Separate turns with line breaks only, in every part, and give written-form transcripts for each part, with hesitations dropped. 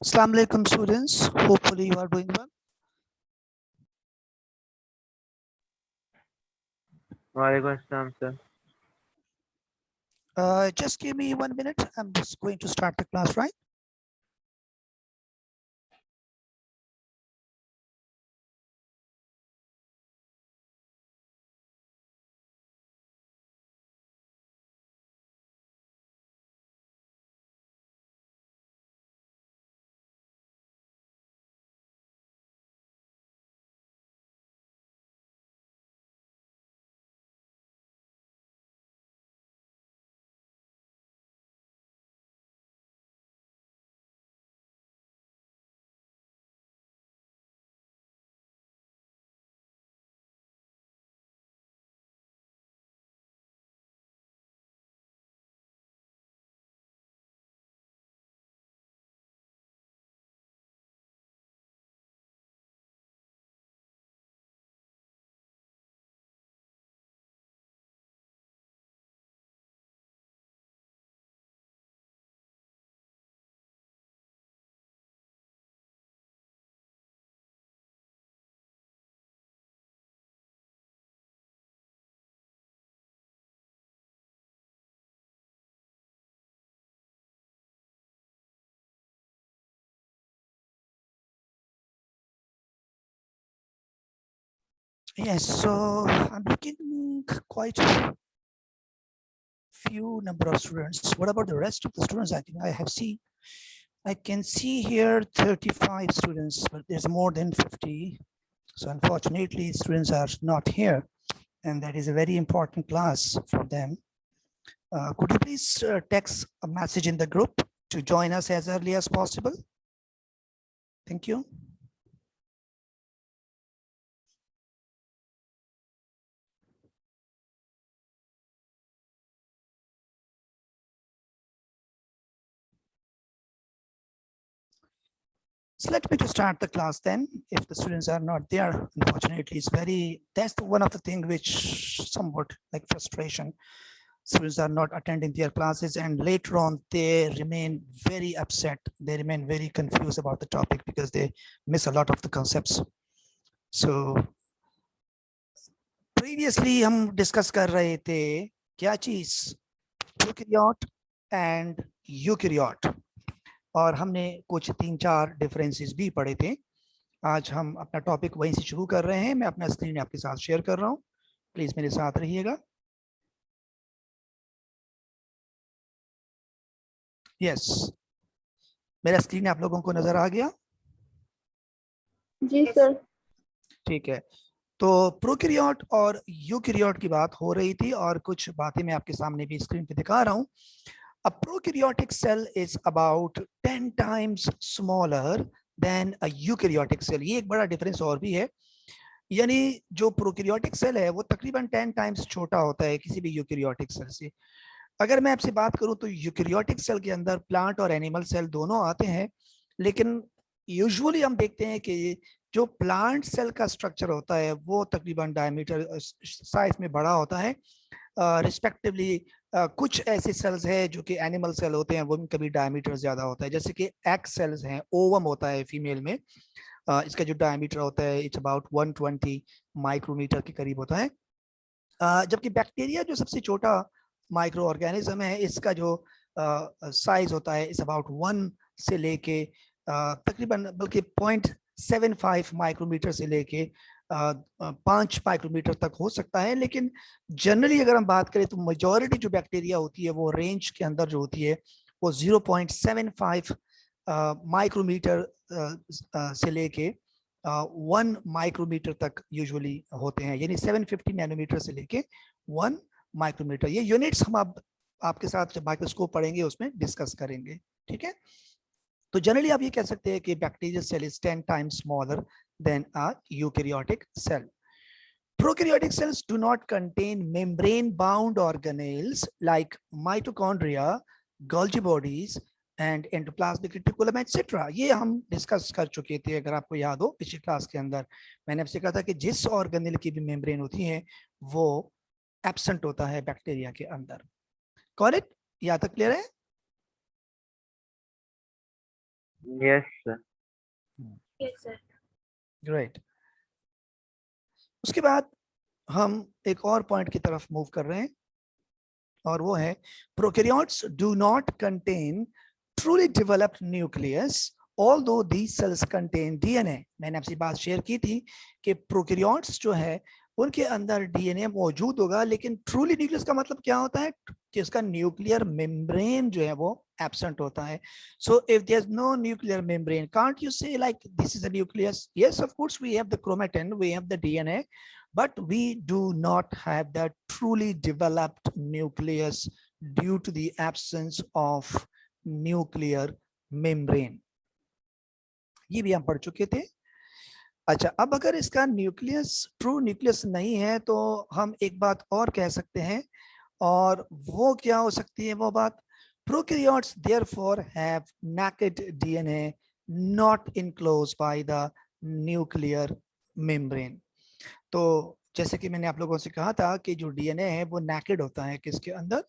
Assalamu alaikum students, hopefully you are doing well.
Walaikum assalam, sir.
Just give me 1 minute, I'm just going to start the class, right? Yes, so I'm looking quite few number of students. What about the rest of the students? I think I can see here 35 students, but there's more than 50. So unfortunately, students are not here, and that is a very important class for them. Could you please text a message in the group to join us as early as possible? Thank you. So let me to start the class then. If the students are not there, unfortunately, that's one of the things which somewhat like frustration. Students are not attending their classes, and later on they remain very upset. They remain very confused about the topic because they miss a lot of the concepts. So previously हम discuss कर रहे थे क्या चीज, prokaryote and eukaryote, और हमने कुछ 3-4 differences भी पढ़े थे। आज हम अपना टॉपिक वहीं से शुरू कर रहे हैं। मैं अपना स्क्रीन आपके साथ शेयर कर रहा हूँ, प्लीज मेरे साथ रहिएगा। यस, मेरा स्क्रीन आप लोगों को नजर आ गया?
जी सर।
ठीक है, तो प्रोकैरियोट और यूकैरियोट की बात हो रही थी और कुछ बातें मैं आपके सामने भी स्क्रीन पे दिखा रहा हूँ। A prokaryotic cell is about 10 times smaller than a eukaryotic cell. ये एक बड़ा डिफरेंस और भी है, यानी जो प्रोकैरियोटिक सेल है वो तकरीबन 10 टाइम्स छोटा होता है किसी भी यूकैरियोटिक सेल से। अगर मैं आपसे बात करूं तो यूकैरियोटिक सेल के अंदर प्लांट और एनिमल सेल दोनों आते हैं, लेकिन यूजुअली हम देखते हैं कि जो प्लांट सेल का स्ट्रक्चर होता है वो तकरीबन डायमीटर साइज में बड़ा होता है। रिस्पेक्टिवली कुछ ऐसे सेल्स हैं जो कि एनिमल सेल होते हैं, वो भी कभी डायमीटर ज्यादा होता है, जैसे कि एग सेल्स हैं, ओवम होता है फीमेल में, इसका जो डायमीटर होता है इट्स अबाउट 120 माइक्रोमीटर के करीब होता है। जबकि बैक्टीरिया जो सबसे छोटा माइक्रो ऑर्गेनिज्म है, इसका जो साइज होता है इस अबाउट 1 से लेके तकरीबन बल्कि 0.75 माइक्रोमीटर से लेके 5 माइक्रोमीटर तक हो सकता है। लेकिन जनरली अगर हम बात करें तो मेजॉरिटी जो बैक्टीरिया होती है वो रेंज के अंदर जो होती है वो 0.75 माइक्रोमीटर से लेके 1 माइक्रोमीटर तक यूजुअली होते हैं, यानी 750 नैनोमीटर से लेके 1 माइक्रोमीटर। ये यूनिट्स हम आपके साथ जब माइक्रोस्कोप पढ़ेंगे उसमें डिस्कस करेंगे, ठीक है। तो जनरली आप ये कह सकते हैं कि bacterial cell is 10 times smaller than a eukaryotic cell. Prokaryotic cells do not contain membrane-bound organelles like mitochondria, Golgi bodies, and endoplasmic reticulum, etc. ये हम डिस्कस कर चुके थे, अगर आपको याद हो पिछली क्लास के अंदर मैंने आपसे कहा था कि जिस ऑर्गेनेल की भी मेम्ब्रेन होती है वो एब्सेंट होता है बैक्टीरिया के अंदर। करेक्ट? यहाँ तक क्लियर है?
Yes, sir.
Yes, sir.
Great. उसके बाद हम एक और पॉइंट की तरफ मूव कर रहे हैं और वो है prokaryotes do not contain truly developed nucleus although these cells contain DNA. मैंने आपसे बात शेयर की थी कि प्रोकैरियोट्स जो है उनके अंदर डीएनए मौजूद होगा, लेकिन ट्रूली न्यूक्लियस का मतलब क्या होता है कि उसका न्यूक्लियर मेम्ब्रेन जो है वो एब्सेंट होता है। So if there is no nuclear membrane, can't you say like this is a nucleus? Yes, of course we have the chromatin, we have the DNA, but we do not have that truly developed nucleus due to the absence of nuclear membrane. ये भी हम पढ़ चुके थे। अच्छा, अब अगर इसका न्यूक्लियस ट्रू न्यूक्लियस नहीं है तो हम एक बात और कह सकते हैं, और वो क्या हो सकती है वो बात? Prokaryotes therefore have naked DNA not enclosed by the nuclear membrane. तो जैसे कि मैंने आप लोगों से कहा था कि जो डीएनए है वो नैकेड होता है किसके अंदर?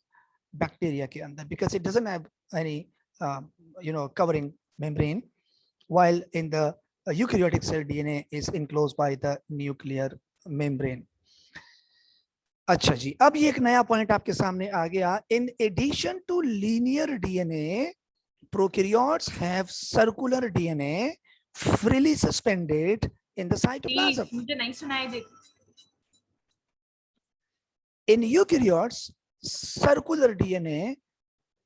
बैक्टीरिया के अंदर, because it doesn't have any covering membrane, while in the eukaryotic cell DNA is enclosed by the nuclear membrane. अच्छा जी, अब ये एक नया पॉइंट आपके सामने आ गया। In addition to linear DNA, prokaryotes have circular DNA freely suspended in the cytoplasm.
मुझे नहीं सुनाई देती।
In eukaryotes, circular DNA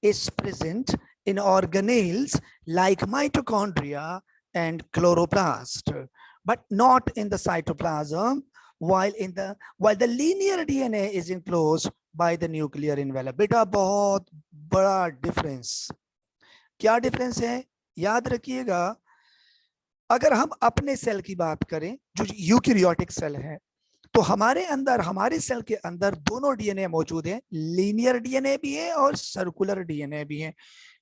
is present in organelles like mitochondria and chloroplast, but not in the cytoplasm, while the linear DNA is enclosed by the nuclear envelope. बेटा बहुत बड़ा difference. क्या difference है? याद रखिएगा, अगर हम अपने सेल की बात करें जो यूकैरियोटिक सेल है, तो हमारे अंदर, हमारे सेल के अंदर दोनों डीएनए मौजूद है। लीनियर डीएनए भी है और सर्कुलर डीएनए भी है।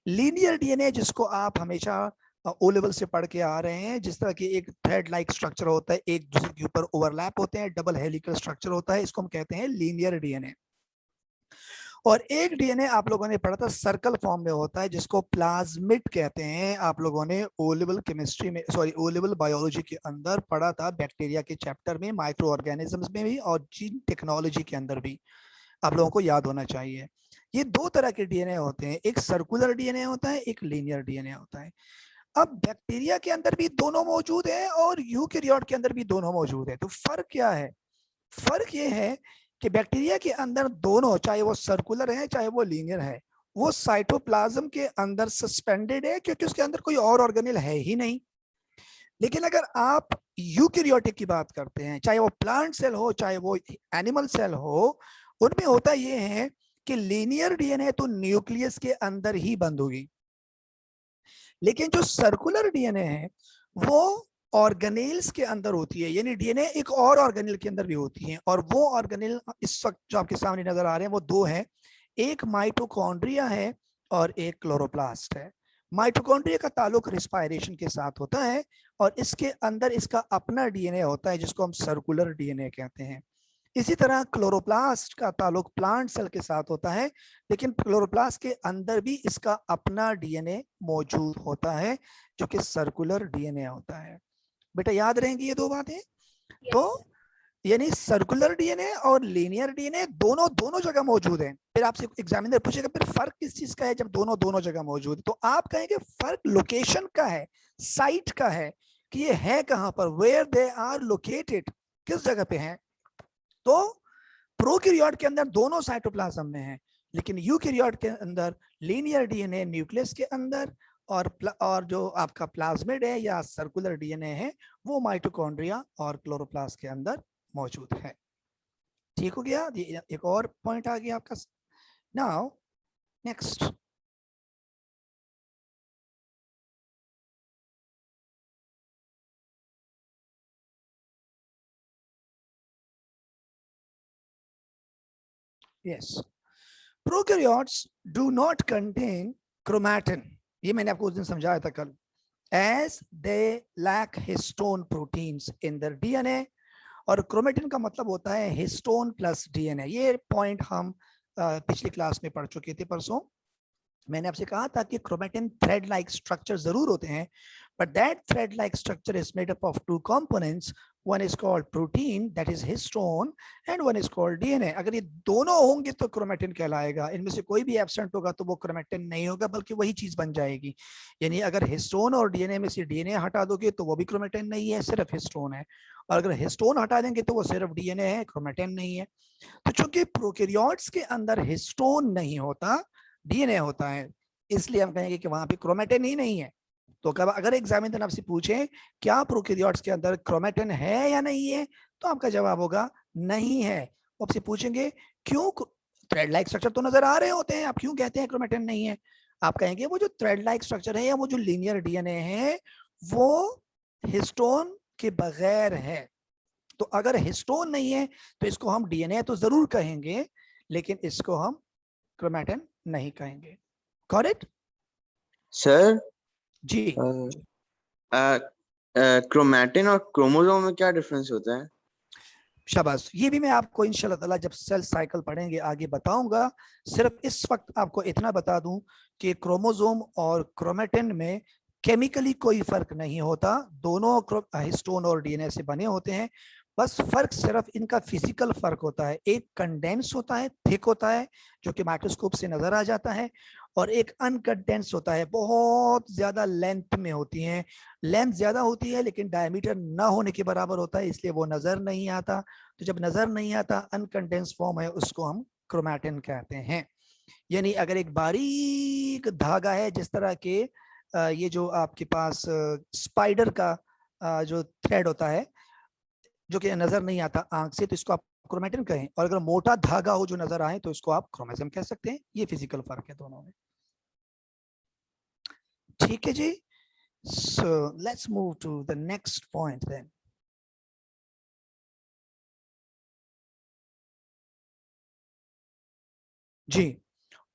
लीनियर डीएनए जिसको आप हमेशा ओ लेवल से पढ़ के आ रहे हैं, जिस तरह की एक थ्रेड लाइक स्ट्रक्चर होता है, एक दूसरे के ऊपर ओवरलैप होते हैं, डबल हेलिकल स्ट्रक्चर होता है, इसको हम कहते हैं लीनियर डीएनए। और एक डीएनए आप लोगों ने पढ़ा था सर्कल फॉर्म में होता है, जिसको प्लाज्मिड कहते हैं। आप लोगों ने ओ लेवल केमिस्ट्री में, सॉरी ओ लेवल बायोलॉजी के अंदर पढ़ा था, बैक्टीरिया के चैप्टर में, माइक्रो ऑर्गेनिजम्स में भी और जीन टेक्नोलॉजी के अंदर भी। आप लोगों को याद होना चाहिए। ये दो तरह के डीएनए होते हैं, एक सर्कुलर डीएनए होता है, एक लीनियर डीएनए होता है। अब बैक्टीरिया के अंदर भी दोनों मौजूद है और यूकैरियोट के अंदर भी दोनों मौजूद है। तो फर्क क्या है? फर्क ये है कि बैक्टीरिया के अंदर दोनों, चाहे वो सर्कुलर है चाहे वो लीनियर है, वो साइटोप्लाज्म के अंदर सस्पेंडेड है, क्योंकि उसके अंदर कोई और ऑर्गेनेल है ही नहीं। लेकिन अगर आप यूकैरियोटिक की बात करते हैं, चाहे वो प्लांट सेल हो चाहे वो एनिमल सेल हो, उनमें होता ये है कि लीनियर डीएनए तो न्यूक्लियस के अंदर ही बंद होगी, लेकिन जो सर्कुलर डीएनए है वो ऑर्गेनेल्स के अंदर होती है। यानी डीएनए एक और ऑर्गेनेल के अंदर भी होती है, और वो ऑर्गेनेल इस वक्त जो आपके सामने नजर आ रहे हैं वो दो हैं, एक माइटोकॉन्ड्रिया है और एक क्लोरोप्लास्ट है। माइटोकॉन्ड्रिया का ताल्लुक रिस्पायरेशन के साथ होता है और इसके अंदर इसका अपना डीएनए होता है जिसको हम सर्कुलर डीएनए कहते हैं। इसी तरह क्लोरोप्लास्ट का ताल्लुक प्लांट सेल के साथ होता है, लेकिन क्लोरोप्लास्ट के अंदर भी इसका अपना डीएनए मौजूद होता है जो कि सर्कुलर डीएनए होता है। बेटा याद रहेंगी ये दो बातें। तो यानी सर्कुलर डीएनए और लीनियर डीएनए दोनों दोनों जगह मौजूद है। फिर आपसे एग्जामिनर पूछेगा फिर फर्क किस चीज का है जब दोनों दोनों जगह मौजूद है, तो आप कहेंगे फर्क लोकेशन का है, साइट का है, कि ये है कहां पर, वेयर दे आर लोकेटेड, किस जगह पे है। तो प्रोकैरियोट के अंदर दोनों साइटोप्लाज्म में है, लेकिन यूकैरियोट के अंदर लीनियर डीएनए न्यूक्लियस के अंदर, और जो आपका प्लाज्मिड है या सर्कुलर डीएनए है वो माइटोकॉन्ड्रिया और क्लोरोप्लास्ट के अंदर मौजूद है। ठीक हो गया? ये एक और पॉइंट आ गया आपका। Now next, yes, prokaryotes do not contain chromatin. ये मैंने आपको उस दिन समझाया था कल। as they lack histone proteins in their DNA, और क्रोमेटिन का मतलब होता है हिस्टोन प्लस डीएनए। ये पॉइंट हम पिछली क्लास में पढ़ चुके थे परसों। मैंने आपसे कहा था कि क्रोमेटिन थ्रेड लाइक स्ट्रक्चर जरूर होते हैं, but that thread like structure is made up of two components. One is called protein, that is histone, and one is called DNA. अगर ये दोनों होंगे तो क्रोमेटिन कहलाएगा, इनमें से कोई भी एब्सेंट होगा तो वो क्रोमेटिन नहीं होगा बल्कि वही चीज बन जाएगी। यानी अगर हिस्टोन और डीएनए में से डीएनए हटा दोगे तो वो भी क्रोमेटिन नहीं है, सिर्फ हिस्टोन है, और अगर हिस्टोन हटा देंगे तो वो सिर्फ डीएनए है, क्रोमेटिन नहीं है। तो चूंकि प्रोकैरियोट्स के अंदर हिस्टोन नहीं होता, डीएनए होता है, इसलिए हम कहेंगे कि वहां पे क्रोमेटिन ही नहीं है। तो कब अगर एग्जामिनर आपसे पूछे क्या प्रोकैरियोट्स के अंदर क्रोमेटिन है या नहीं है, तो आपका जवाब होगा नहीं है। आपसे पूछेंगे क्यों, थ्रेड लाइक स्ट्रक्चर तो नजर आ रहे होते हैं, आप क्यों कहते हैं क्रोमेटिन नहीं है? आप कहेंगे वो जो थ्रेड लाइक स्ट्रक्चर है या वो जो लीनियर डीएनए है वो हिस्टोन के बगैर है। तो अगर हिस्टोन नहीं है तो इसको हम डीएनए तो जरूर कहेंगे, लेकिन इसको हम क्रोमेटिन नहीं कहेंगे। करेक्ट
सर
जी।
क्रोमैटिन और क्रोमोसोम में क्या डिफरेंस होता है?
शाबाश, ये भी मैं आपको इंशाल्लाह ताला जब सेल साइकिल पढ़ेंगे आगे बताऊंगा। सिर्फ इस वक्त आपको इतना बता दूं कि क्रोमोसोम और क्रोमेटिन में केमिकली कोई फर्क नहीं होता, दोनों हिस्टोन और डीएनए से बने होते हैं। बस फर्क सिर्फ इनका फिजिकल फर्क होता है, एक कंडेंस होता है, थिक होता है जो कि माइक्रोस्कोप से नजर आ जाता है, और एक अनकंडेंस होता है, बहुत ज्यादा लेंथ में होती है, लेंथ ज्यादा होती है लेकिन डायमीटर ना होने के बराबर होता है, इसलिए वो नजर नहीं आता। तो जब नजर नहीं आता, अनकंडेंस फॉर्म है, उसको हम क्रोमैटिन कहते हैं। यानी अगर एक बारीक धागा है, जिस तरह के ये जो आपके पास स्पाइडर का जो थ्रेड होता है जो कि नजर नहीं आता आंख से, तो इसको आप क्रोमेटिन कहें, और अगर मोटा धागा हो जो नजर आए तो इसको आप क्रोमोसोम कह सकते हैं। ये फिजिकल फर्क है दोनों में। ठीक है जी। So let's move to the next point then. जी,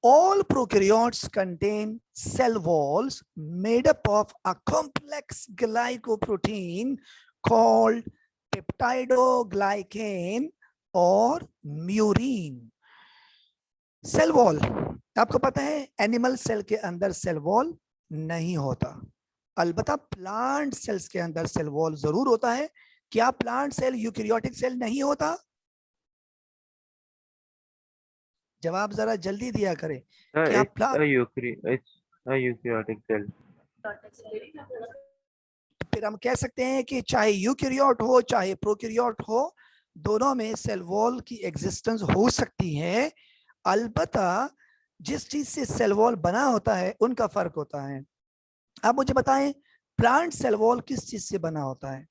all prokaryotes contain cell walls made up of a complex glycoprotein called peptidoglycan और म्यूरिन। सेल वॉल, आपको पता है एनिमल सेल के अंदर सेल वॉल नहीं होता, अलबत्ता प्लांट सेल्स के अंदर सेल वॉल जरूर होता है। क्या प्लांट सेल यूकैरियोटिक सेल नहीं होता? जवाब जरा जल्दी दिया करें। क्या
It's a eukaryotic cell.
फिर हम कह सकते हैं कि चाहे यूकैरियोट हो चाहे प्रोकैरियोट हो, दोनों में सेल वॉल की एग्जिस्टेंस हो सकती है, अलबत्ता जिस चीज से सेल वॉल बना होता है उनका फर्क होता है। आप मुझे बताएं, प्लांट सेल वॉल किस चीज से बना होता है?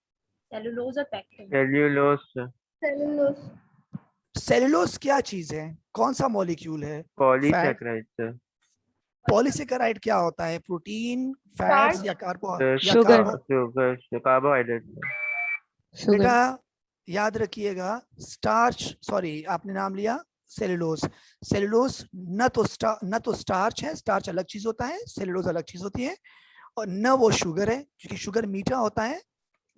सेलुलोज और पैक्टिन।
Cellulose,
सेलुलोज क्या चीज है, कौन सा मॉलिक्यूल है?
polysaccharide, sir.
पॉलीसेकेराइड क्या होता है? प्रोटीन, फैट्स या
Sugar.
Carbohydrate.
बेटा याद रखिएगा, स्टार्च, सॉरी आपने नाम लिया सेलुलोज। सेलुलोज न तो स्टार्च है, स्टार्च अलग चीज होता है, सेलुलोज अलग चीज होती है, और न वो शुगर है क्योंकि शुगर मीठा होता है।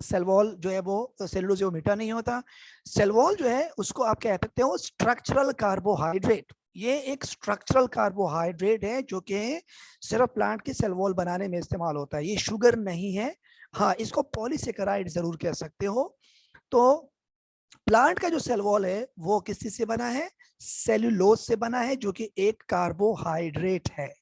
सेल वॉल जो है वो सेलुलोज जो मीठा नहीं होता। सेल वॉल जो है उसको आप कह सकते हो स्ट्रक्चरल कार्बोहाइड्रेट। ये एक स्ट्रक्चरल कार्बोहाइड्रेट है जो कि सिर्फ प्लांट के सेल वॉल बनाने में इस्तेमाल होता है, ये शुगर नहीं है। हाँ, इसको पॉलीसेकेराइड जरूर कह सकते हो। तो प्लांट का जो सेल वॉल है वो किस चीज से बना है? सेलुलोज से बना है जो कि एक कार्बोहाइड्रेट है।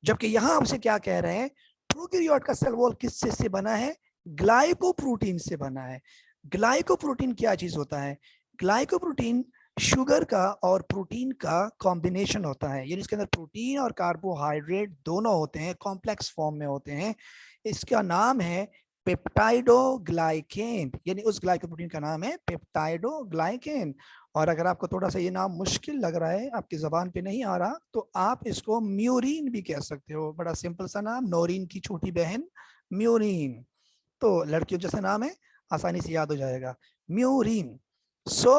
जबकि यहां हमसे क्या कह रहे हैं, प्रोकैरियोट का सेल वॉल किस चीज से बना है? ग्लाइकोप्रोटीन से बना है। ग्लाइकोप्रोटीन क्या चीज होता है? ग्लाइकोप्रोटीन शुगर का और प्रोटीन का कॉम्बिनेशन होता है, यानी इसके अंदर प्रोटीन और कार्बोहाइड्रेट दोनों होते हैं, कॉम्प्लेक्स फॉर्म में होते हैं। इसका नाम है पेप्टाइडोग्लाइकेन, यानी उस ग्लाइकोप्रोटीन का नाम है पेप्टाइडोग्लाइकेन। और अगर आपको थोड़ा सा ये नाम मुश्किल लग रहा है, आपकी जबान पे नहीं आ रहा, तो आप इसको म्यूरिन भी कह सकते हो। बड़ा सिंपल सा नाम, नोरिन की छोटी बहन म्यूरिन। तो लड़कियों जैसा नाम है, आसानी से याद हो जाएगा, म्यूरिन। सो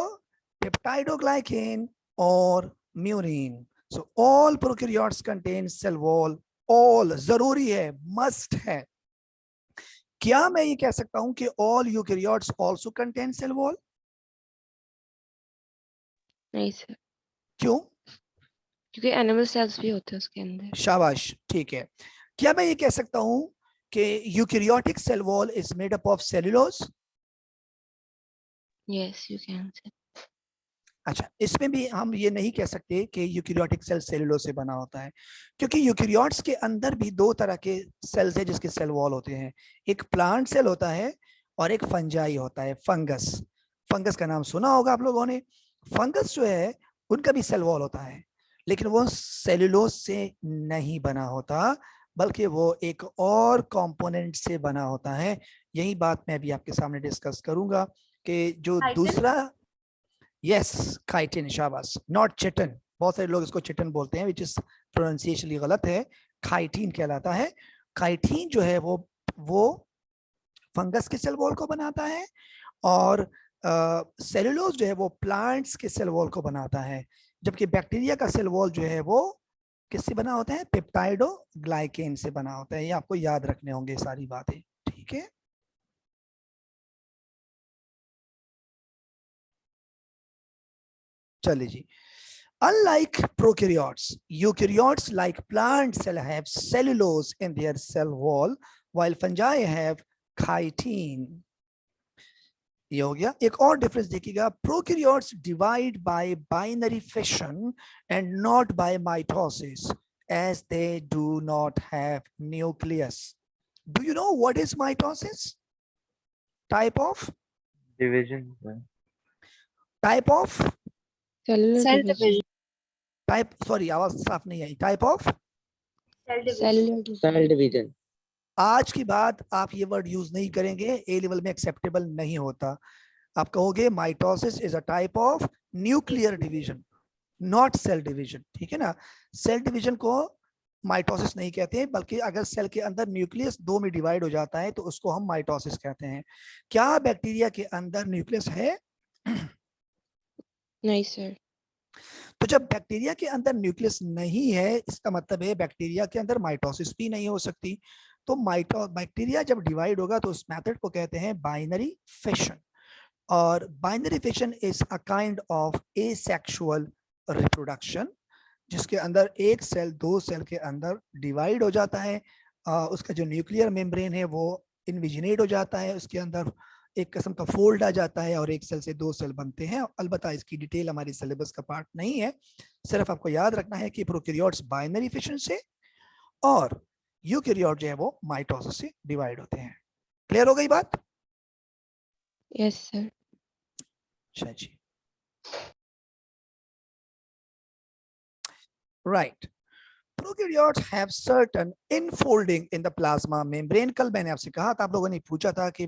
पेप्टाइडोग्लाइकेन और murein. So all prokaryotes contain cell wall. All जरूरी है, मस्ट है। क्या मैं ये कह सकता हूं कि all eukaryotes also contain cell wall?
नहीं सर।
क्यों?
क्योंकि एनिमल सेल्स भी होते हैं उसके अंदर।
शाबाश, ठीक है। क्या मैं ये कह सकता हूं कि eukaryotic cell wall is made up of cellulose?
Yes you can say.
अच्छा, इसमें भी हम ये नहीं कह सकते कि यूकैरियोटिक सेल सेलुलोज से बना होता है, क्योंकि यूकैरियोट्स के अंदर भी दो तरह के सेल्स है जिसके सेल वॉल होते हैं। एक प्लांट सेल होता है और एक फंजाई होता है, फंगस। फंगस का नाम सुना होगा आप लोगों ने। फंगस जो है उनका भी सेल वॉल होता है, लेकिन वो सेलुलोज से नहीं बना होता, बल्कि वो एक और कंपोनेंट से बना होता है। यही बात मैं अभी आपके सामने डिस्कस करूंगा कि जो
Chitin?
दूसरा, यस काइटिन, शाबाश, नॉट चिटन। बहुत सारे लोग इसको चिटन बोलते हैं, विच इज प्रोनाउंसिएशनली गलत है, काइटिन कहलाता है। काइटिन जो है वो फंगस के सेल वॉल को बनाता है, और सेलुलोज जो है वो प्लांट्स के सेल वॉल को बनाता है, जबकि बैक्टीरिया का सेल वॉल जो है वो किससे बना होता है? पेप्टाइडो ग्लाइकेन से बना होता है। ये आपको याद रखने होंगे सारी बातें, ठीक है। चलिए जी, unlike prokaryotes, eukaryotes like plant cell have cellulose in their cell wall, while fungi have chitin. ये हो गया। एक और डिफरेंस देखिएगा, prokaryotes divide by binary fission and not by mitosis, as they do not have nucleus. Do you know what is mitosis? Type of
Division.
Cellular
Cell
division.
division.
Type, sorry आवाज साफ नहीं आई, type of.
Cell division.
Cell division.
आज की बात आप ये word use नहीं करेंगे, ए लेवल में एक्सेप्टेबल नहीं होता। आप कहोगे mitosis is a type of nuclear division, not cell division, ठीक है ना। सेल डिवीजन को माइटोसिस नहीं कहते हैं, बल्कि अगर सेल के अंदर न्यूक्लियस दो में डिवाइड हो जाता है तो उसको हम माइटोसिस कहते हैं। क्या बैक्टीरिया के अंदर न्यूक्लियस है?
नहीं सर।
तो जब बैक्टीरिया के अंदर न्यूक्लियस नहीं है, इसका मतलब है बैक्टीरिया के अंदर माइटोसिस भी नहीं हो सकती। तो बैक्टीरिया जब डिवाइड होगा तो उस मेथड को कहते हैं बाइनरी फिशन, और binary fission is a kind of asexual reproduction, जिसके अंदर एक सेल दो सेल के अंदर डिवाइड हो जाता है। उसका जो न्यूक्लियर मेम्ब्रेन है वो इनविजिनेट हो जाता है, उसके अंदर एक किस्म का फोल्ड आ जाता है और एक सेल से दो सेल बनते हैं। अलबत्ता इसकी डिटेल हमारी सिलेबस का पार्ट नहीं है, सिर्फ आपको याद रखना है कि प्रोकैरियोट्स बाइनरी फिशन से और यूकैरियोट जो है वो माइटोसिस से डिवाइड होते हैं। क्लियर हो गई बात?
Yes sir.
अच्छा जी, right. Prokaryotes have certain infolding in the plasma membrane. कल मैंने आपसे कहा था, आप लोगों ने पूछा था कि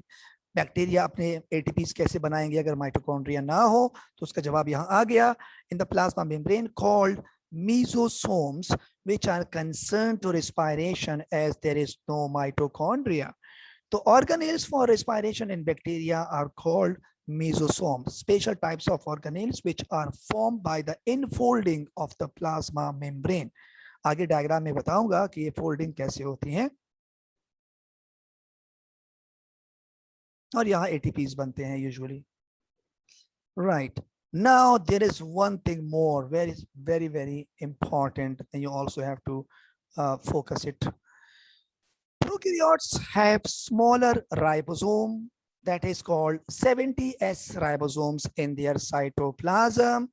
बैक्टीरिया अपने एटीपीज कैसे बनाएंगे अगर माइटोकॉन्ड्रिया ना हो, तो उसका जवाब यहाँ आ गया। In the plasma membrane called mesosomes which are concerned to respiration as there is no mitochondria. तो organelles for respiration in bacteria are called mesosomes, special types of organelles which are formed by the infolding of the plasma membrane. आगे diagram में बताऊंगा कि ये folding कैसे होती है, और यहाँ एटीपीज बनते हैं usually, right. Now there is one thing more, very very important, and you also have to focus it. Prokaryotes have smaller ribosome, that is called 70S ribosomes in their cytoplasm,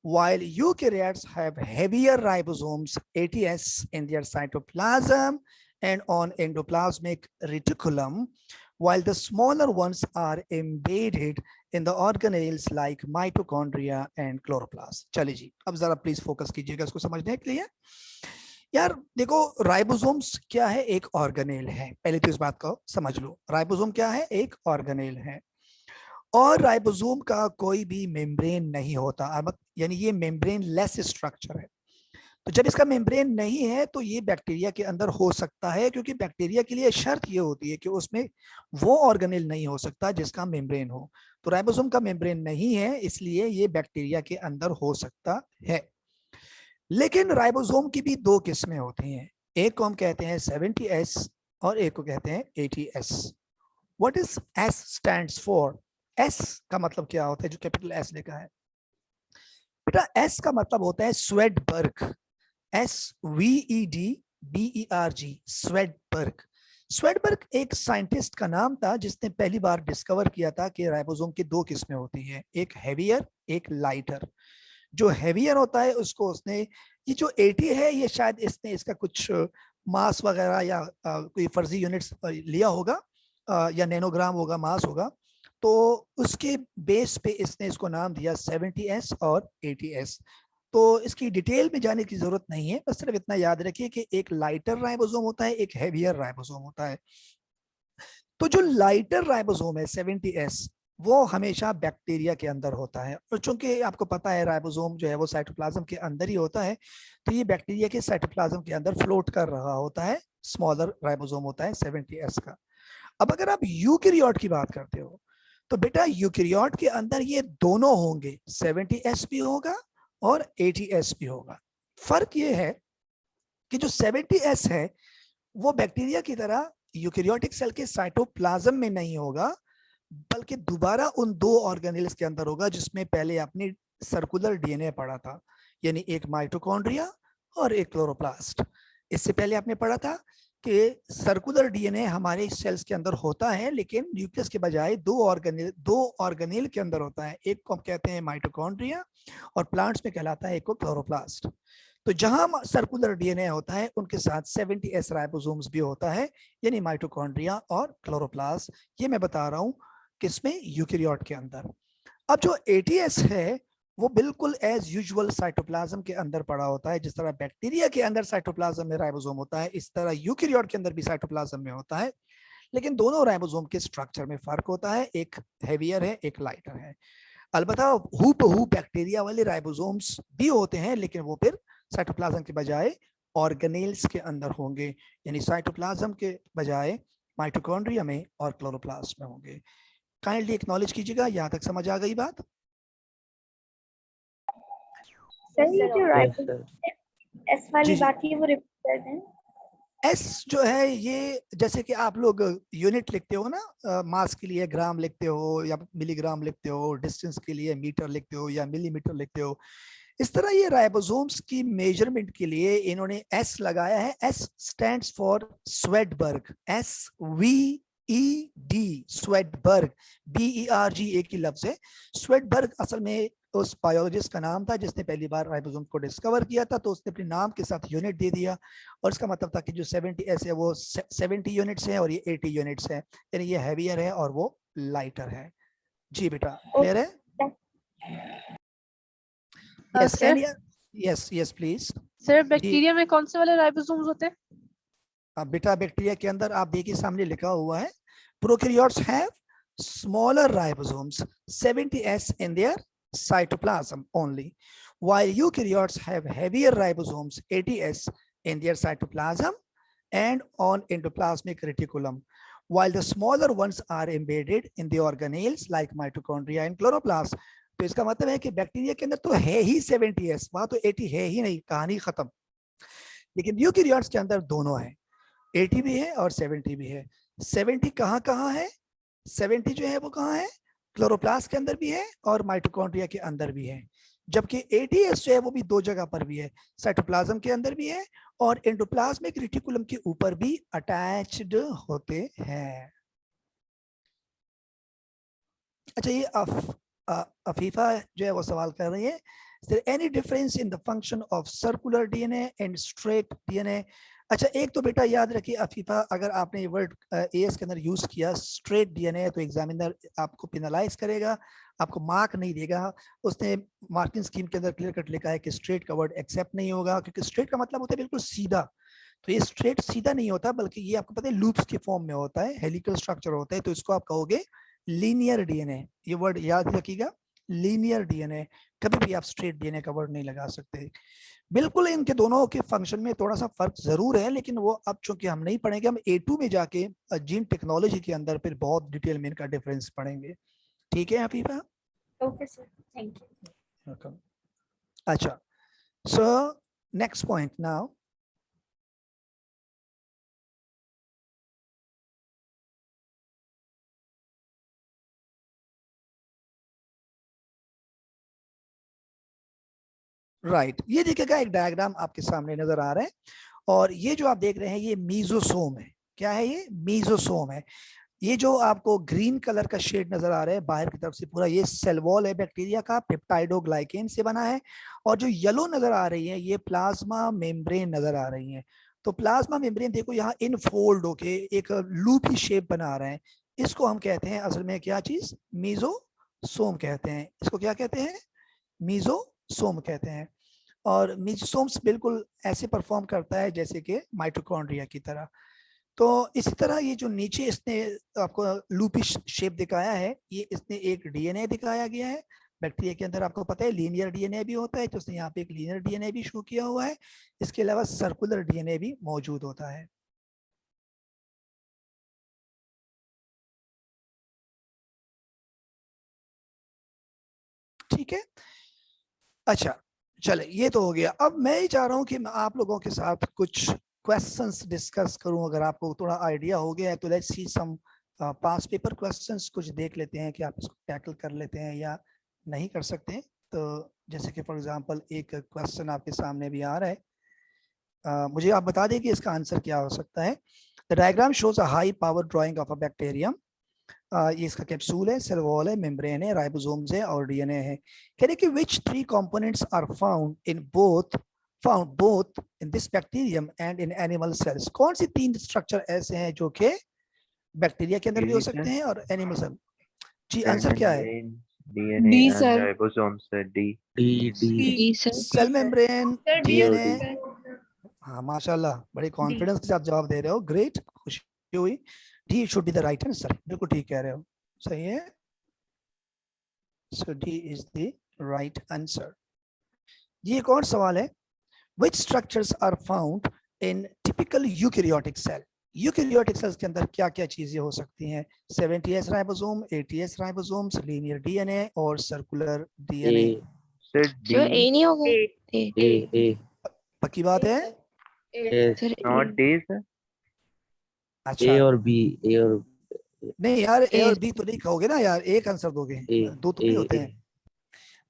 while eukaryotes have heavier ribosomes, 80S, in their cytoplasm and on endoplasmic reticulum, while the smaller ones are embedded in the organelles like mitochondria and chloroplast. चलिए जी, अब जरा please focus कीजिएगा इसको समझने के लिए। यार देखो, राइबोसोम्स क्या है? एक ऑर्गेनेल है। पहले तो इस बात को समझ लो, राइबोसोम क्या है? एक ऑर्गेनेल है, और राइबोसोम का कोई भी मेम्ब्रेन नहीं होता, यानी ये मेम्ब्रेन लेस स्ट्रक्चर है। तो जब इसका मेम्ब्रेन नहीं है तो ये बैक्टीरिया के अंदर हो सकता है, क्योंकि बैक्टीरिया के लिए शर्त ये होती है कि उसमें वो ऑर्गेनेल नहीं हो सकता जिसका मेम्ब्रेन हो। तो राइबोसोम का मेम्ब्रेन नहीं है, इसलिए ये बैक्टीरिया के अंदर हो सकता है। लेकिन राइबोसोम की भी दो किस्में होती हैं, एक को हम कहते हैं 70S और एक को कहते हैं 80S। What is S stands for? S का मतलब क्या होता है जो कैपिटल S लिखा है? बेटा S का मतलब होता है स्वेडबर्ग। SVEDBERG, Svedberg. स्वेडबर्ग एक साइंटिस्ट का नाम था जिसने पहली बार डिस्कवर किया था कि राइबोसोम की दो किस्में होती हैं, एक हैवियर एक लाइटर। जो हैवियर होता है उसको उसने, ये जो 80 है ये शायद इसने इसका कुछ मास वगैरह या कोई फर्जी यूनिट्स लिया होगा, या नैनोग्राम होगा, मास होगा, तो उसके बेस पे इसने इसको नाम दिया 70S और 80S। तो इसकी डिटेल में जाने की जरूरत नहीं है, बस सिर्फ इतना याद रखिए कि एक लाइटर राइबोसोम होता है, एक हैवियर राइबोसोम होता है। तो जो लाइटर राइबोसोम है 70S, वो हमेशा बैक्टीरिया के अंदर होता है, और चूंकि आपको पता है राइबोसोम जो है वो साइटोप्लाज्म के अंदर ही होता है, तो ये बैक्टीरिया के साइटोप्लाज्म के अंदर फ्लोट कर रहा होता है, स्मॉलर राइबोसोम होता है 70S का। अब अगर आप यूकेरियोट की बात करते हो, तो बेटा यूकेरियोट के अंदर ये दोनों होंगे, 70S भी होगा और 80S भी होगा। फर्क ये है कि जो 70S है वो बैक्टीरिया की तरह यूकेरियोटिक सेल के साइटोप्लाज्म में नहीं होगा, बल्कि दोबारा उन दो ऑर्गेनेल्स के अंदर होगा जिसमें पहले आपने सर्कुलर डीएनए पढ़ा था, यानी एक माइटोकॉन्ड्रिया और एक क्लोरोप्लास्ट। इससे पहले आपने पढ़ा था कि सर्कुलर डीएनए हमारे सेल्स के अंदर होता है, लेकिन न्यूक्लियस के बजाय दो ऑर्गेनेल के अंदर होता है, एक को हम कहते हैं माइटोकॉन्ड्रिया और प्लांट्स में कहलाता है एक को क्लोरोप्लास्ट। तो जहां सर्कुलर डीएनए होता है उनके साथ 70S राइबोसोम्स भी होता है, यानी माइटोकॉन्ड्रिया और क्लोरोप्लास्ट। ये मैं बता रहा हूं किसमें, यूकेरियोट के अंदर। अब जो 80S है वो बिल्कुल एज यूजुअल साइटोप्लाज्म के अंदर पड़ा होता है, जिस तरह बैक्टीरिया के अंदर साइटोप्लाज्म में राइबोसोम होता है, इस तरह यूकेरियोट के अंदर भी साइटोप्लाज्म में होता है, लेकिन दोनों राइबोसोम के स्ट्रक्चर में फर्क होता है, एक हैवियर है एक लाइटर है। अलबत्ता हू बैक्टीरिया वाले राइबोसोम्स भी होते हैं, लेकिन वो फिर साइटोप्लाज्म के बजाय ऑर्गेनेल्स के अंदर होंगे, यानी साइटोप्लाज्म के बजाय माइटोकॉन्ड्रिया में और क्लोरोप्लास्ट में होंगे। काइंडली एक्नॉलेज कीजिएगा, यहां तक समझ आ गई बात?
सर ये जो
Yes,
राइबोसोम
sir.
एस वाली
जी जी।
बात है वो रिपीट कर दें।
एस जो है ये जैसे कि आप लोग यूनिट लिखते हो ना, मास के लिए ग्राम लिखते हो या मिलीग्राम लिखते हो, डिस्टेंस के लिए मीटर लिखते हो या मिलीमीटर लिखते हो, इस तरह ये राइबोसोम्स की मेजरमेंट के लिए इन्होंने एस लगाया है। S stands for Svedberg, SVED, Svedberg, BERG एक ही लफ्ज है। स्वेडबर्ग असल में उस बायोलॉजिस्ट का नाम था जिसने पहली बार राइबोसोम को डिस्कवर किया था, तो उसने अपने नाम के साथ यूनिट दे दिया, और इसका मतलब था कि जो 70S है वो 70 यूनिट्स है और ये 80 यूनिट्स है, यानी ये हैवियर है और वो लाइटर है। जी बेटा, क्लियर है? Yes
sir
any? Yes yes please.
Sir
जी
बैक्टीरिया में कौन से वाले राइबोसोम्स होते हैं?
अब बेटा बैक्टीरिया के अंदर आप देखिए सामने लिखा हुआ है, prokaryotes have smaller ribosomes 70S in their cytoplasm only, while eukaryotes have heavier ribosomes 80S in their cytoplasm and on endoplasmic reticulum, while the smaller ones are embedded in the organelles like mitochondria and chloroplast. तो इसका मतलब है कि bacteria के अंदर तो है ही 70S, वहां तो 80 है ही नहीं, कहानी खत्म। लेकिन यूकेरियोट्स के अंदर दोनों है, 80 भी है और 70 भी है। 70 कहाँ कहाँ है? 70 जो है वो कहाँ है? क्लोरोप्लास्ट के अंदर भी है और माइटोकॉन्ड्रिया के अंदर भी है, जबकि 80S जो है वो भी दो जगह पर भी है, साइटोप्लाज्म के अंदर भी है और एंडोप्लाज्मिक रेटिकुलम के ऊपर भी अटैच्ड होते हैं। अच्छा, ये अफीफा जो है वो सवाल कर रही है, is there any difference in the function of circular DNA and straight DNA? अच्छा, एक तो बेटा याद रखिए अफीफा, अगर आपने ये वर्ड एएस के अंदर यूज किया स्ट्रेट डीएनए, तो एग्जामिनर आपको पेनलाइज करेगा, आपको मार्क नहीं देगा। उसने मार्किंग स्कीम के अंदर क्लियर कट लिखा है कि स्ट्रेट का वर्ड एक्सेप्ट नहीं होगा, क्योंकि स्ट्रेट का मतलब होता है बिल्कुल सीधा, तो ये स्ट्रेट सीधा नहीं होता, बल्कि ये आपको पता है लूप्स के फॉर्म में होता है, हेलिकल स्ट्रक्चर होता है, तो इसको आप कहोगे लीनियर डीएनए। ये वर्ड याद रखिएगा, लीनियर डीएनए, कभी भी आप स्ट्रेट डीएनए का वर्ड नहीं लगा सकते। बिल्कुल इनके दोनों के फंक्शन में थोड़ा सा फर्क जरूर है, लेकिन वो अब चूंकि हम नहीं पढ़ेंगे, हम A2 में जाके जीन टेक्नोलॉजी के अंदर फिर बहुत डिटेल में इनका डिफरेंस पढ़ेंगे। ठीक है Hafeefa?
Okay sir, thank you.
Welcome. अच्छा, so next point now, right, ये देखिएगा एक डायग्राम आपके सामने नजर आ रहा है और ये जो आप देख रहे हैं ये मीजोसोम है। क्या है ये? मीजोसोम है। ये जो आपको ग्रीन कलर का शेड नजर आ रहा है बाहर की तरफ से पूरा, ये सेल वॉल है बैक्टीरिया का, पेप्टाइडोग्लाइकेन से बना है। और जो येलो नजर आ रही है ये प्लाज्मा मेम्ब्रेन नजर आ रही है। तो प्लाज्मा मेम्ब्रेन देखो यहाँ इनफोल्ड होके एक लूपी शेप बना रहे हैं। इसको हम कहते हैं असल में क्या चीज? मीजोसोम कहते हैं। इसको क्या कहते हैं? मीजोसोम कहते हैं। और मीजोसोम्स बिल्कुल ऐसे परफॉर्म करता है जैसे कि माइटोकॉन्ड्रिया की तरह। तो इसी तरह ये जो नीचे इसने आपको लूपी शेप दिखाया है, ये इसने एक डीएनए दिखाया गया है। बैक्टीरिया के अंदर आपको पता है लीनियर डीएनए भी होता है, तो उसने यहाँ पे एक लीनियर डीएनए भी शो किया हुआ है। इसके अलावा सर्कुलर डीएनए भी मौजूद होता है। ठीक है, अच्छा चले, ये तो हो गया। अब मैं ही चाह रहा हूँ कि मैं आप लोगों के साथ कुछ क्वेश्चंस डिस्कस करूं। अगर आपको थोड़ा आइडिया हो गया है तो let's see some past paper questions कुछ देख लेते हैं कि आप इसको टैकल कर लेते हैं या नहीं कर सकते हैं। तो जैसे कि फॉर एग्जांपल एक क्वेश्चन आपके सामने भी आ रहा है, मुझे आप बता दें कि इसका आंसर क्या हो सकता है। The diagram shows a high power drying of a bacterium. ये इसका कैप्सूल है, सेल वॉल है, मेम्ब्रेन है, राइबोसोम्स है और डीएनए है। कह रहे कि which three components are found both in this bacterium and in animal cells। कौन सी तीन स्ट्रक्चर ऐसे हैं जो कि बैक्टीरिया के अंदर भी हो सकते हैं और एनिमल सेल? जी आंसर क्या है?
DNA
D,
and
sir.
ribosomes है D।
D, sir.
Cell membrane,
Sir, D
DNA.
sir.
हाँ माशाल्लाह, बड़े कॉन्फिडेंस के साथ जवाब दे रहे हो, ग्रेट, खुशी हुई। D should be the right answer, बिल्कुल ठीक कह रहे हो, सही है। So D is the right answer। ये एक और सवाल है, which structures are found in typical eukaryotic cell। Eukaryotic cells के अंदर क्या क्या चीजें हो सकती हैं? 70S ribosome, 80S ribosomes, linear DNA और circular DNA.
Sir
sir A
D
नहीं होगा? A।
पक्की बात है?
Sir
not D sir.
अच्छा,
A और B, A और
नहीं यार ए
A,
और बी तो नहीं कहोगे ना यार, एक आंसर दोगे,
A,
दो थोड़ी होते हैं।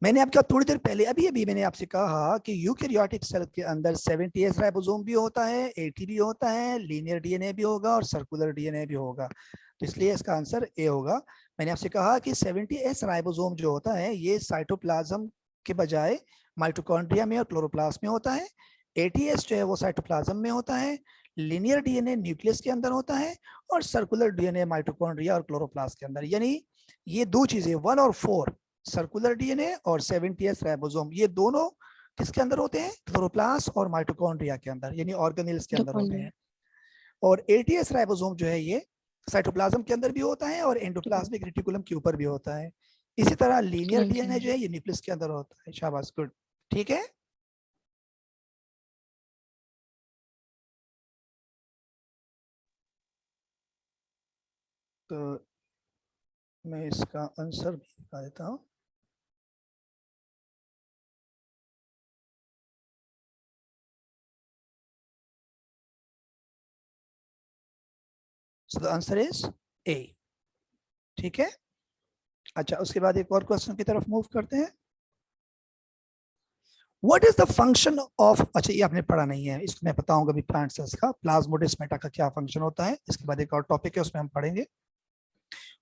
मैंने आपका थोड़ी देर पहले अभी मैंने आपसे कहा कि यूकेरियोटिक सेल के अंदर 70S राइबोसोम भी होता है, 80 भी होता है, लीनियर डीएनए भी होगा और सर्कुलर डीएनए भी होगा। तो इसलिए इसका आंसर ए होगा। मैंने आपसे कहा कि 70S राइबोसोम जो होता है ये साइटोप्लाज्म के बजाय माइटोकॉन्ड्रिया में और क्लोरोप्लास्ट में होता है। 80S जो है वो साइटोप्लाज्म में होता है, लीनियर डीएनए न्यूक्लियस के अंदर होता है और सर्कुलर डीएनए माइटोकॉन्ड्रिया और क्लोरोप्लास्ट के अंदर। यानी ये दो चीजें 1 और 4, सर्कुलर डीएनए और 70S राइबोसोम, ये दोनों किसके अंदर होते हैं? क्लोरोप्लास्ट और माइटोकॉन्ड्रिया के अंदर, यानी ऑर्गेनेल्स के अंदर होते हैं। और 80S राइबोसोम जो है ये साइटोप्लाज्म के अंदर भी होता है और एंडोप्लाज्मिक रेटिकुलम के ऊपर भी होता है। इसी तरह लीनियर डीएनए जो है ये न्यूक्लियस के अंदर होता है। शाबाश, गुड, ठीक है। तो मैं इसका आंसर भी दिखा देता हूँ। So the answer is A। ठीक है, अच्छा उसके बाद एक और क्वेश्चन की तरफ मूव करते हैं। What is the function of, अच्छा ये आपने पढ़ा नहीं है, इसको मैं बताऊंगा अभी प्लांट सेल्स का, प्लाज्मोडेस्माटा का क्या फंक्शन होता है। इसके बाद एक और टॉपिक है उसमें हम पढ़ेंगे।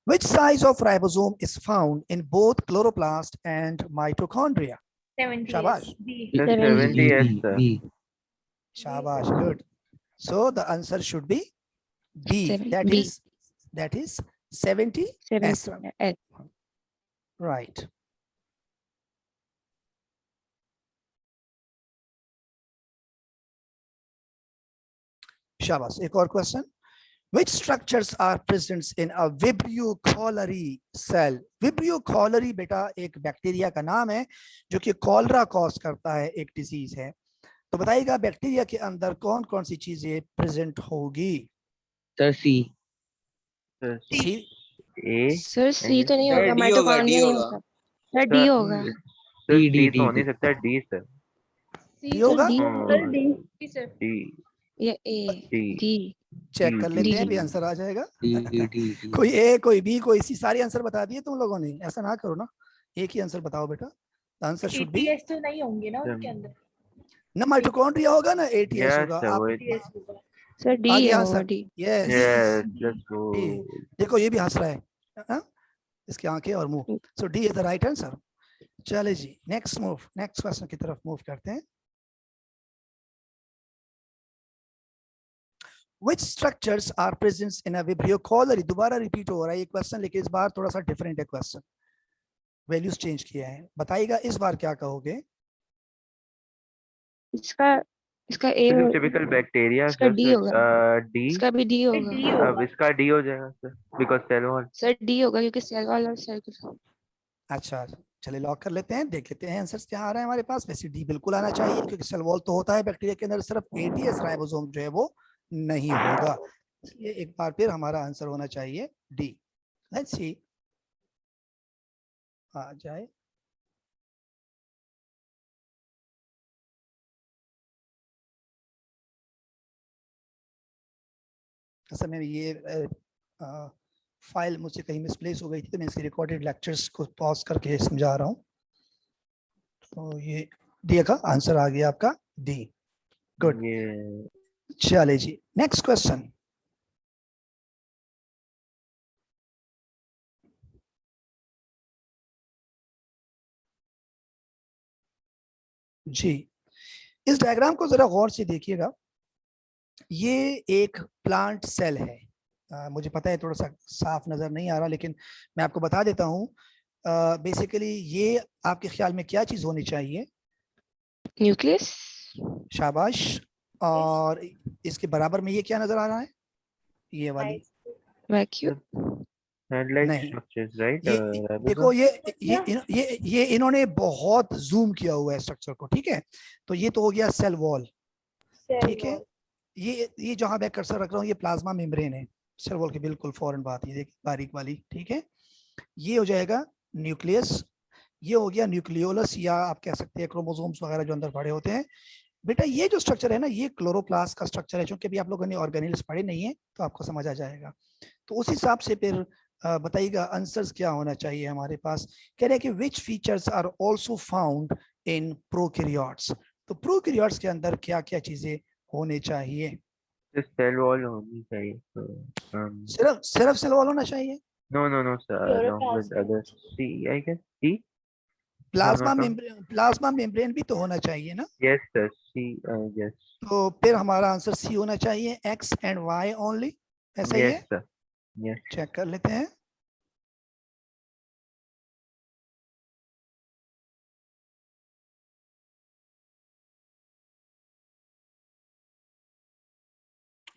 Which size of ribosome is found in both chloroplast and mitochondria?
70
शाबाश,
B.
Sir
70
70S sir.
B,
शाबाश, good। So the answer should be B,
B।
that is 70S,
7S।
right। शाबाश, एक और question. Which structures are present in a Vibrio cholerae cell? Vibrio cholerae बेटा एक bacteria का नाम है जो कि कॉलरा कॉज करता है, एक डिजीज है। तो बताइएगा बैक्टीरिया के अंदर कौन कौन सी चीजें प्रेजेंट होगी?
Sir C,
sir
C,
A
sir C तो नहीं
सर
होगा,
D होगा,
माइटोकॉन्ड्रिया
D
नहीं
होगा।
होगा। सर D होगा।
सर
D,
C
D,
तो हो नहीं
D।
सकता, D सर।
डी होगा?
D
Sir, D.
D
या A।
D
D।
चेक कर लेते हैं,
D।
भी आंसर आ जाएगा।
D।
कोई ए कोई बी कोई सी, सारे आंसर बता दिए तुम लोगों ने, ऐसा ना करो ना, एक ही आंसर बताओ बेटा। आंसर शुड बी
ATS तो नहीं होंगे ना उसके अंदर।
ना, माइटोकॉन्ड्रिया होगा ना ATS
Yes,
होगा।
sir,
आप
वही।
ATS होगा।
सर डी
आगे
होगा
answer
D.
Yes
Yes, let's go.
देखो ये भी हंस रहा है, हाँ? इसकी आंखें और मुंह। So D is the right answer. चले जी, नेक्स्ट क्वेश्चन की तरफ मूव करते हैं। Which structures are present in a Vibrio collar? दोबारा रिपीट हो रहा है ये क्वेश्चन, लेकिन इस बार थोड़ा सा डिफरेंट है क्वेश्चन, वैल्यूज चेंज किया है। बताइएगा इस बार क्या कहोगे?
इसका ए होगा,
Typical bacteria,
इसका
sir.
डी
So
होगा,
it's D.
इसका भी डी होगा।
D होगा।
अब इसका D हो जाएगा sir, because cell wall.
Sir D होगा क्योंकि सेल वॉल और सेल।
अच्छा चलिए लॉक कर लेते हैं, देख लेते हैं आंसर्स क्या आ रहा है हमारे पास। वैसे डी बिल्कुल आना चाहिए क्योंकि सेल वॉल तो होता है बैक्टीरिया के अंदर, सिर्फ ATS राइबोसोम जो है वो नहीं होगा। ये एक बार फिर हमारा आंसर होना चाहिए डी। लेट्स सी आ जाए। असल में ये फाइल मुझसे कहीं मिसप्लेस हो गई थी, तो मैं इसके रिकॉर्डेड लेक्चर्स को पॉज करके समझा रहा हूँ। तो ये डी का आंसर आ गया आपका डी। गुड।
Yeah.
चले जी, नेक्स्ट क्वेश्चन। जी, इस डायग्राम को जरा गौर से देखिएगा। ये एक प्लांट सेल है। मुझे पता है थोड़ा सा साफ नजर नहीं आ रहा, लेकिन मैं आपको बता देता हूँ। बेसिकली ये आपके ख्याल में क्या चीज होनी चाहिए?
न्यूक्लियस।
शाबाश। और इसके बराबर में ये क्या नजर आ रहा है? ये वाली
वैक्यूम।
Headlight
नहीं।
structures, right?
ये देखो,
Ribosome.
ये इन्होंने बहुत जूम किया हुआ है स्ट्रक्चर को, ठीक है? तो ये तो हो गया सेल वॉल, ठीक है? ये जहां मैं कर्सर रख रहा हूँ ये प्लाज्मा मेम्ब्रेन है, सेल वॉल की बिल्कुल फौरन बात, ये देखिए बारीक वाली, ठीक है? ये हो जाएगा न्यूक्लियस, ये हो गया न्यूक्लियोलस, या आप कह सकते हैं क्रोमोसोम्स वगैरह जो अंदर पड़े होते हैं। बेटा ये जो स्ट्रक्चर है ना, ये क्लोरोप्लास्ट का स्ट्रक्चर है। चूंकि अभी आप लोगों ने ऑर्गेनेल्स पढ़े नहीं है तो आपको समझ आ जाएगा। तो उस हिसाब से फिर बताइएगा आंसर्स क्या होना चाहिए हमारे पास। कह रहे हैं कि which features are also found in prokaryotes. तो प्रोकैरियोट्स के अंदर क्या क्या चीजें होने चाहिए?
Just cell wall होनी चाहिए. So,
सिर्फ सेल वॉल होना चाहिए?
no, sir. Along with other C, I guess C.
Plasma membrane भी तो होना चाहिए ना?
Yes, sir. C. Yes.
तो फिर हमारा आंसर सी होना चाहिए, X and Y ओनली, ऐसा ही है?
Yes, sir. Yes.
चेक कर लेते हैं।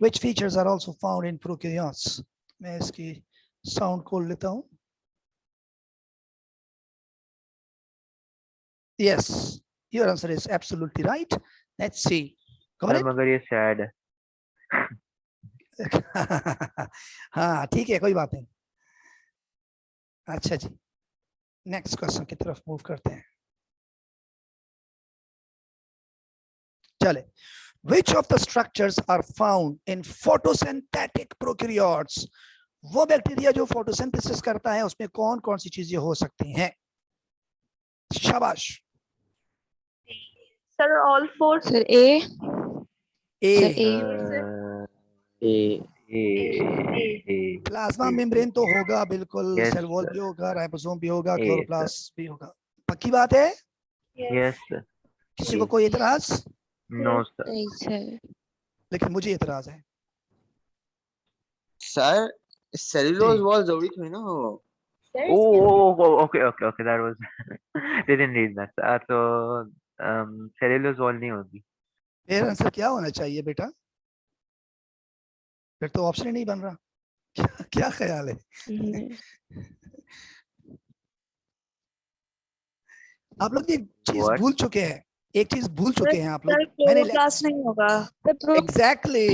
Which features are also found in prokaryotes? मैं इसकी साउंड खोल लेता हूँ। Yes, your answer is absolutely right. Let's see. Correct?
मगर ये sad है.
हाँ ठीक है, कोई बात नहीं। अच्छा जी, नेक्स्ट क्वेश्चन की तरफ मूव करते हैं। चले, which of the structures are found in photosynthetic prokaryotes? वो बैक्टीरिया जो फोटोसिंथेसिस करता है उसमें कौन कौन सी चीजें हो सकती हैं? शाबाश।
Sir all four.
Sir A.
A.
Sir
A.
Plasma membrane तो होगा बिल्कुल,
Yes,
सेल वॉल
sir.
भी होगा, राइबोसोम भी होगा,
A,
क्लोरोप्लास्ट भी होगा। पक्की बात है?
Yes, sir.
किसी को कोई इतराज?
No, sir.
नहीं सर।
लेकिन मुझे इतराज है।
सर सेल्यूलोज वॉल जरूरी थी ना हो।
Okay. That was didn't read that. So cellulose wall नहीं होगी.
फिर आंसर क्या होना चाहिए बेटा? फिर तो ऑप्शन ही नहीं बन रहा। क्या ख्याल है? आप लोग एक चीज
What?
भूल चुके हैं, एक चीज भूल चुके हैं आप लोग।
क्लोरोप्लास्ट नहीं होगा।
Exactly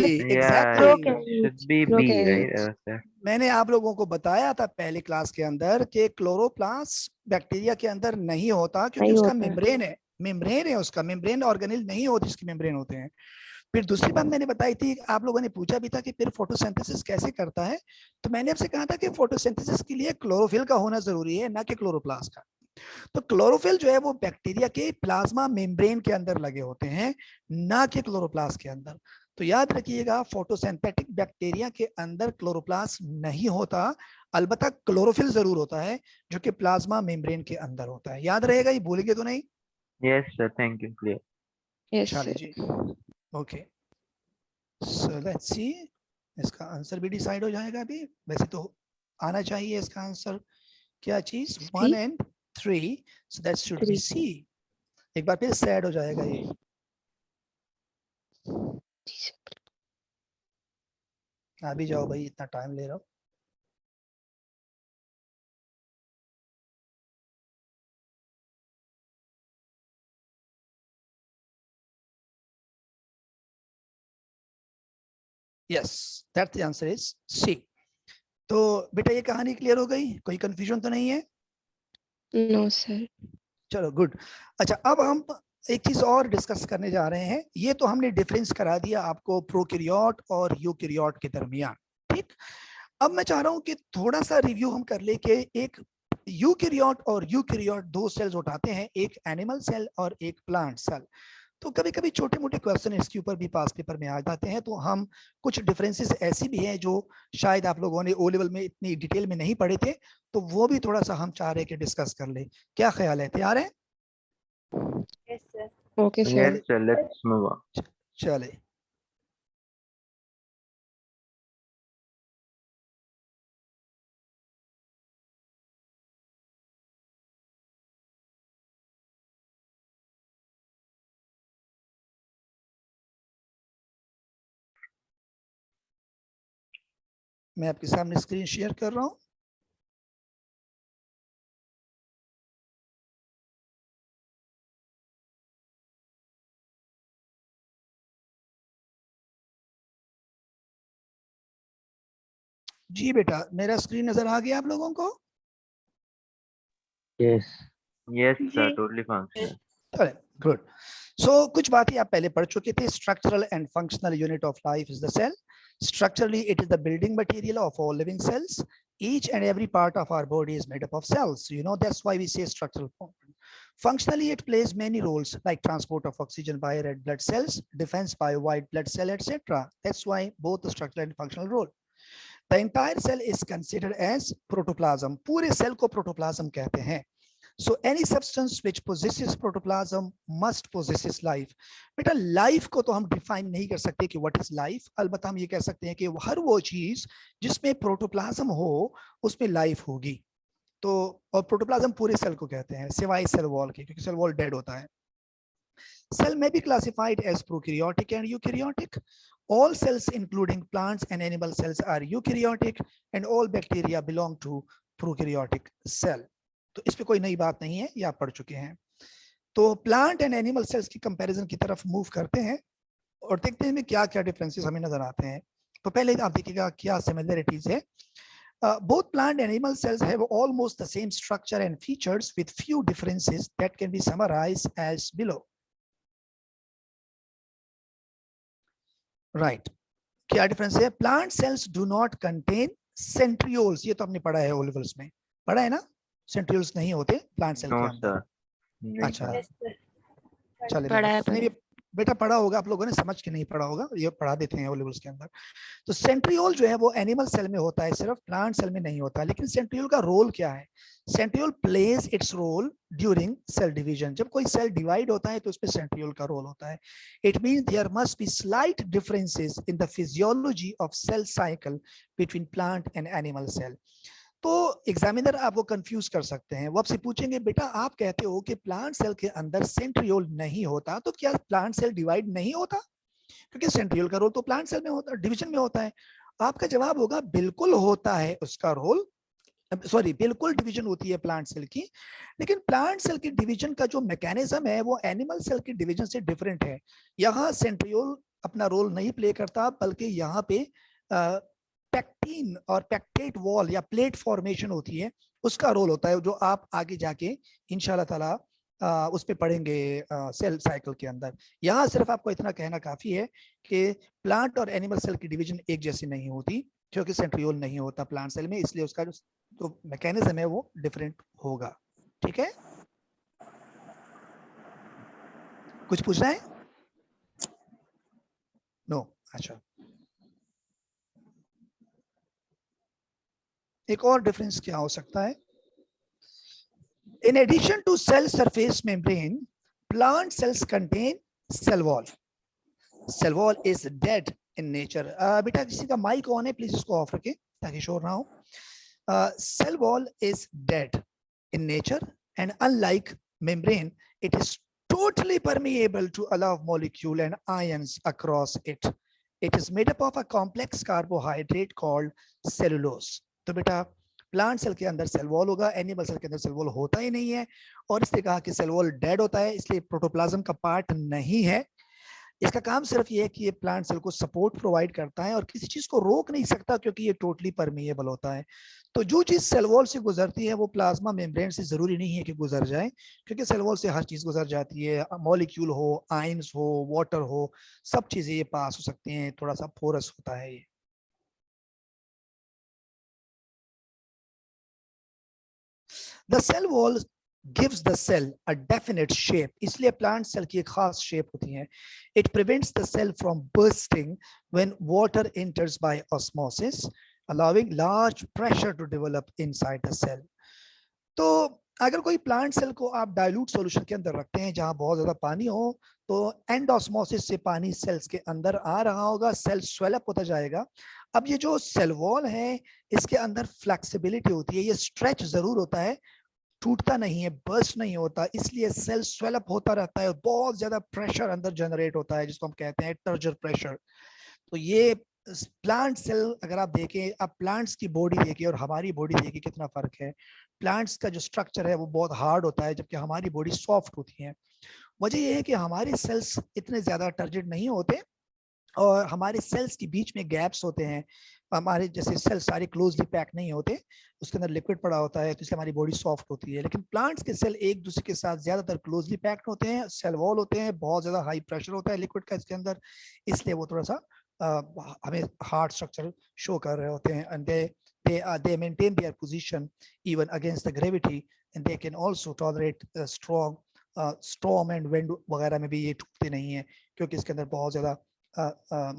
Should be B, right? Okay.
मैंने आप लोगों को बताया था पहले क्लास के अंदर कि क्लोरोप्लास्ट बैक्टीरिया के अंदर नहीं होता, क्योंकि
नहीं
उसका
होता।
मेम्ब्रेन है उसका मेम्ब्रेन ऑर्गेनेल नहीं होती जिसके मेम्ब्रेन होते हैं। फिर दूसरी बात मैंने बताई थी, आप लोगों ने पूछा भी था कि फिर फोटोसिंथेसिस कैसे करता है, तो मैंने आपसे कहा था कि फोटोसिंथेसिस के लिए क्लोरोफिल का होना जरूरी है, ना कि क्लोरोप्लास्ट का। तो क्लोरोफिल जो है वो बैक्टीरिया के प्लाज्मा मेम्ब्रेन के अंदर लगे होते हैं, ना कि क्लोरोप्लास्ट के अंदर। तो याद रखिएगा फोटोसिंथेटिक बैक्टीरिया के अंदर क्लोरोप्लास्ट नहीं होता, अलबत्ता क्लोरोफिल जरूर होता है जो कि प्लाज्मा मेम्ब्रेन के अंदर होता है। याद रहेगा, ये भूलेंगे तो नहीं?
Yes, sir. Thank you. Clear.
Yes,
चलिए
sir.
जी, ओके। सो लेट्स सी, इसका आंसर भी डिसाइड हो जाएगा अभी। वैसे तो आना चाहिए इसका आंसर, क्या चीज, 1
C?
and 3, so that should be
3.
सी। एक बार फिर सैड हो जाएगा ये।
जी sir.
आ भी जाओ भाई, इतना टाइम ले रहा हूँ। Yes, that the answer is C. तो बेटा ये कहानी क्लियर हो गई, कोई कंफ्यूजन तो नहीं है?
No, sir.
चलो गुड। अच्छा, अब हम एक चीज और डिस्कस करने जा रहे हैं। ये तो हमने डिफरेंस करा दिया आपको प्रोकैरियोट और यूकैरियोट के दरमियान, ठीक। अब मैं चाह रहा हूं कि थोड़ा सा रिव्यू हम कर ले कि एक यूकैरियोट और यूकैरियोट दो सेल्स उठाते हैं, एक एनिमल सेल और एक प्लांट सेल। तो कभी कभी छोटे मोटे क्वेश्चन इसके ऊपर भी पास पेपर में आ जाते हैं, तो हम कुछ डिफरेंसेस ऐसी भी हैं जो शायद आप लोगों ने ओ लेवल में इतनी डिटेल में नहीं पढ़े थे, तो वो भी थोड़ा सा हम चाह रहे हैं कि डिस्कस कर ले। क्या ख्याल है, तैयार है?
Yes, sir.
Okay, sir.
Yes, sir. Let's move on.
चले, मैं आपके सामने स्क्रीन शेयर कर रहा हूं। जी बेटा, मेरा स्क्रीन नजर आ गया आप लोगों को?
Yes.
Yes, sir.
जी।
Totally functional.
गुड। सो कुछ बातें आप पहले पढ़ चुके थे। Structural and functional unit of life is the cell. Structurally, it is the building material of all living cells. Each and every part of our body is made up of cells. You know, that's why we say structural component. Functionally, it plays many roles like transport of oxygen by red blood cells, defense by white blood cell, etc. That's why both the structural and functional role. The entire cell is considered as protoplasm. पूरे cell को protoplasm कहते हैं। So any substance which possesses protoplasm must possesses life. बेटा life को तो हम define नहीं कर सकते कि व्हाट इज लाइफ, अलबत्ता हम ये कह सकते हैं कि हर वो चीज जिसमें प्रोटोप्लाज्म हो उसमें लाइफ होगी। तो और प्रोटोप्लाज्म पूरे सेल को कहते हैं सिवाय सेल वॉल के, क्योंकि सेल वॉल डेड होता है। Cell may be classified as prokaryotic and eukaryotic. All cells including plants and animal cells are eukaryotic and all bacteria belong to prokaryotic cell. तो इस पे कोई नई बात नहीं है, ये आप पढ़ चुके हैं। तो प्लांट एंड एनिमल सेल्स की कंपैरिजन की तरफ मूव करते हैं और देखते हैं क्या क्या डिफरेंसेस हमें नजर आते हैं। तो पहले आप देखिएगा क्या सिमिलरिटीज है। Both plant and animal cells have almost the same structure and features with few differences that can be summarized as below. Right, क्या डिफरेंस है? Plant cells do not contain centrioles, ये तो आपने पढ़ा है ओ लेवल्स में, पढ़ा है ना? सेंट्रियोल्स नहीं होते प्लांट सेल
No,
के अंदर।
sir.
अच्छा,
Yes, sir.
चले
पढ़ा है,
नहीं बेटा, पढ़ा होगा आप लोगों ने, समझ के नहीं पढ़ा होगा, ये पढ़ा देते हैं ओ लेवल्स के अंदर। तो सेंट्रियोल जो है वो एनिमल सेल में होता है, सिर्फ प्लांट सेल में नहीं होता। लेकिन सेंट्रियोल का रोल क्या है? Centriole plays its role during cell division. जब कोई सेल डिवाइड होता है तो उसमें सेंट्रियोल का रोल होता है। It means there must be slight differences in the physiology of cell cycle between plant and animal cell. तो एग्जामिनर आपको कंफ्यूज कर सकते हैं, वो आपसे पूछेंगे बेटा आप कहते हो कि प्लांट सेल के अंदर सेंट्रियोल नहीं होता, तो क्या प्लांट सेल डिवाइड नहीं होता? क्योंकि सेंट्रियोल का रोल तो प्लांट सेल में होता है, डिवीजन में होता है। आपका जवाब होगा बिल्कुल होता है उसका रोल, सॉरी बिल्कुल डिवीजन होती है प्लांट सेल की, लेकिन प्लांट सेल की डिवीजन का जो मैकेनिज्म है वो एनिमल सेल की डिवीजन से डिफरेंट है। यहाँ सेंट्रियोल अपना रोल नहीं प्ले करता, बल्कि यहाँ पे पैक्टीन और पैक्टेट वॉल या प्लेट फॉर्मेशन होती है, उसका रोल होता है, जो आप आगे जाके इंशाल्लाह ताला उस पे पढ़ेंगे सेल साइकिल के अंदर। यहाँ सिर्फ आपको इतना कहना काफी है कि प्लांट और एनिमल सेल की डिवीजन एक जैसी नहीं होती, क्योंकि सेंट्रियोल नहीं होता प्लांट सेल में, इसलिए उसका जो मैकेनिज्म है वो डिफरेंट होगा। ठीक है, कुछ पूछना है? नो अच्छा, एक और डिफरेंस क्या हो सकता है? In addition to cell surface membrane, plant cells contain cell wall. Cell wall is dead in nature. बेटा किसी का माइक ऑन है, प्लीज इसको ऑफ रखें ताकि शोर ना हो. Cell wall is dead in nature, and unlike membrane, it is totally permeable to allow molecule and ions across it. It is made up of a complex carbohydrate called cellulose. तो बेटा plant cell के अंदर cell wall होगा, animal cell के अंदर cell wall होता ही नहीं है, और इसने कहा कि सेल वॉल डेड होता है, इसलिए प्रोटोप्लाज्म का पार्ट नहीं है. इसका काम सिर्फ ये है कि ये प्लांट सेल को सपोर्ट प्रोवाइड करता है और किसी चीज को रोक नहीं सकता क्योंकि ये टोटली परमिएबल होता है. तो जो चीज सेल वॉल से गुजरती है वो प्लाज्मा मेम्ब्रेन से जरूरी नहीं है कि गुजर जाए, क्योंकि सेल वॉल से हर चीज गुजर जाती है. मॉलिक्यूल हो, आयंस हो, वाटर हो, सब चीजें ये पास हो सकती हैं. थोड़ा सा पोरस होता है ये. The cell wall gives the cell a definite shape. इसलिए plant cell की एक खास shape होती है. It prevents the cell from bursting when water enters by osmosis, allowing large pressure to develop inside the cell. तो अगर कोई plant cell को आप डाइल्यूट सॉल्यूशन के अंदर रखते हैं जहां बहुत ज्यादा पानी हो, तो एंड ऑस्मोसिस से पानी सेल्स के अंदर आ रहा होगा, सेल स्वेलअप होता जाएगा. अब ये जो सेल वॉल है इसके अंदर फ्लेक्सिबिलिटी होती है, ये स्ट्रेच जरूर होता है, टूटता नहीं है, बर्स्ट नहीं होता, इसलिए सेल स्वेलअप होता रहता है और बहुत ज्यादा प्रेशर अंदर जनरेट होता है जिसको हम कहते हैं टर्जर प्रेशर. तो ये प्लांट सेल अगर आप देखें, आप प्लांट्स की बॉडी देखिए और हमारी बॉडी देखिए कितना फर्क है. प्लांट्स का जो स्ट्रक्चर है वो बहुत हार्ड होता है जबकि हमारी बॉडी सॉफ्ट होती है. वजह यह है कि हमारे सेल्स इतने ज्यादा टर्जिड नहीं होते और हमारे सेल्स के बीच में गैप्स होते हैं. हमारे जैसे सेल्स सारे क्लोजली पैक नहीं होते, उसके अंदर लिक्विड पड़ा होता है, तो इसलिए हमारी बॉडी सॉफ्ट होती है. लेकिन प्लांट्स के सेल एक दूसरे के साथ ज्यादातर क्लोजली पैक्ड होते हैं, सेल वॉल होते हैं, बहुत ज्यादा हाई प्रेशर होता है लिक्विड का इसके अंदर, इसलिए वो थोड़ा सा हमें हार्ड स्ट्रक्चर शो कर रहे होते हैं. And they maintain their position even against the gravity, and they can also tolerate strong storm and wind वगैरह में भी ये टूटते नहीं है क्योंकि इसके अंदर बहुत ज्यादा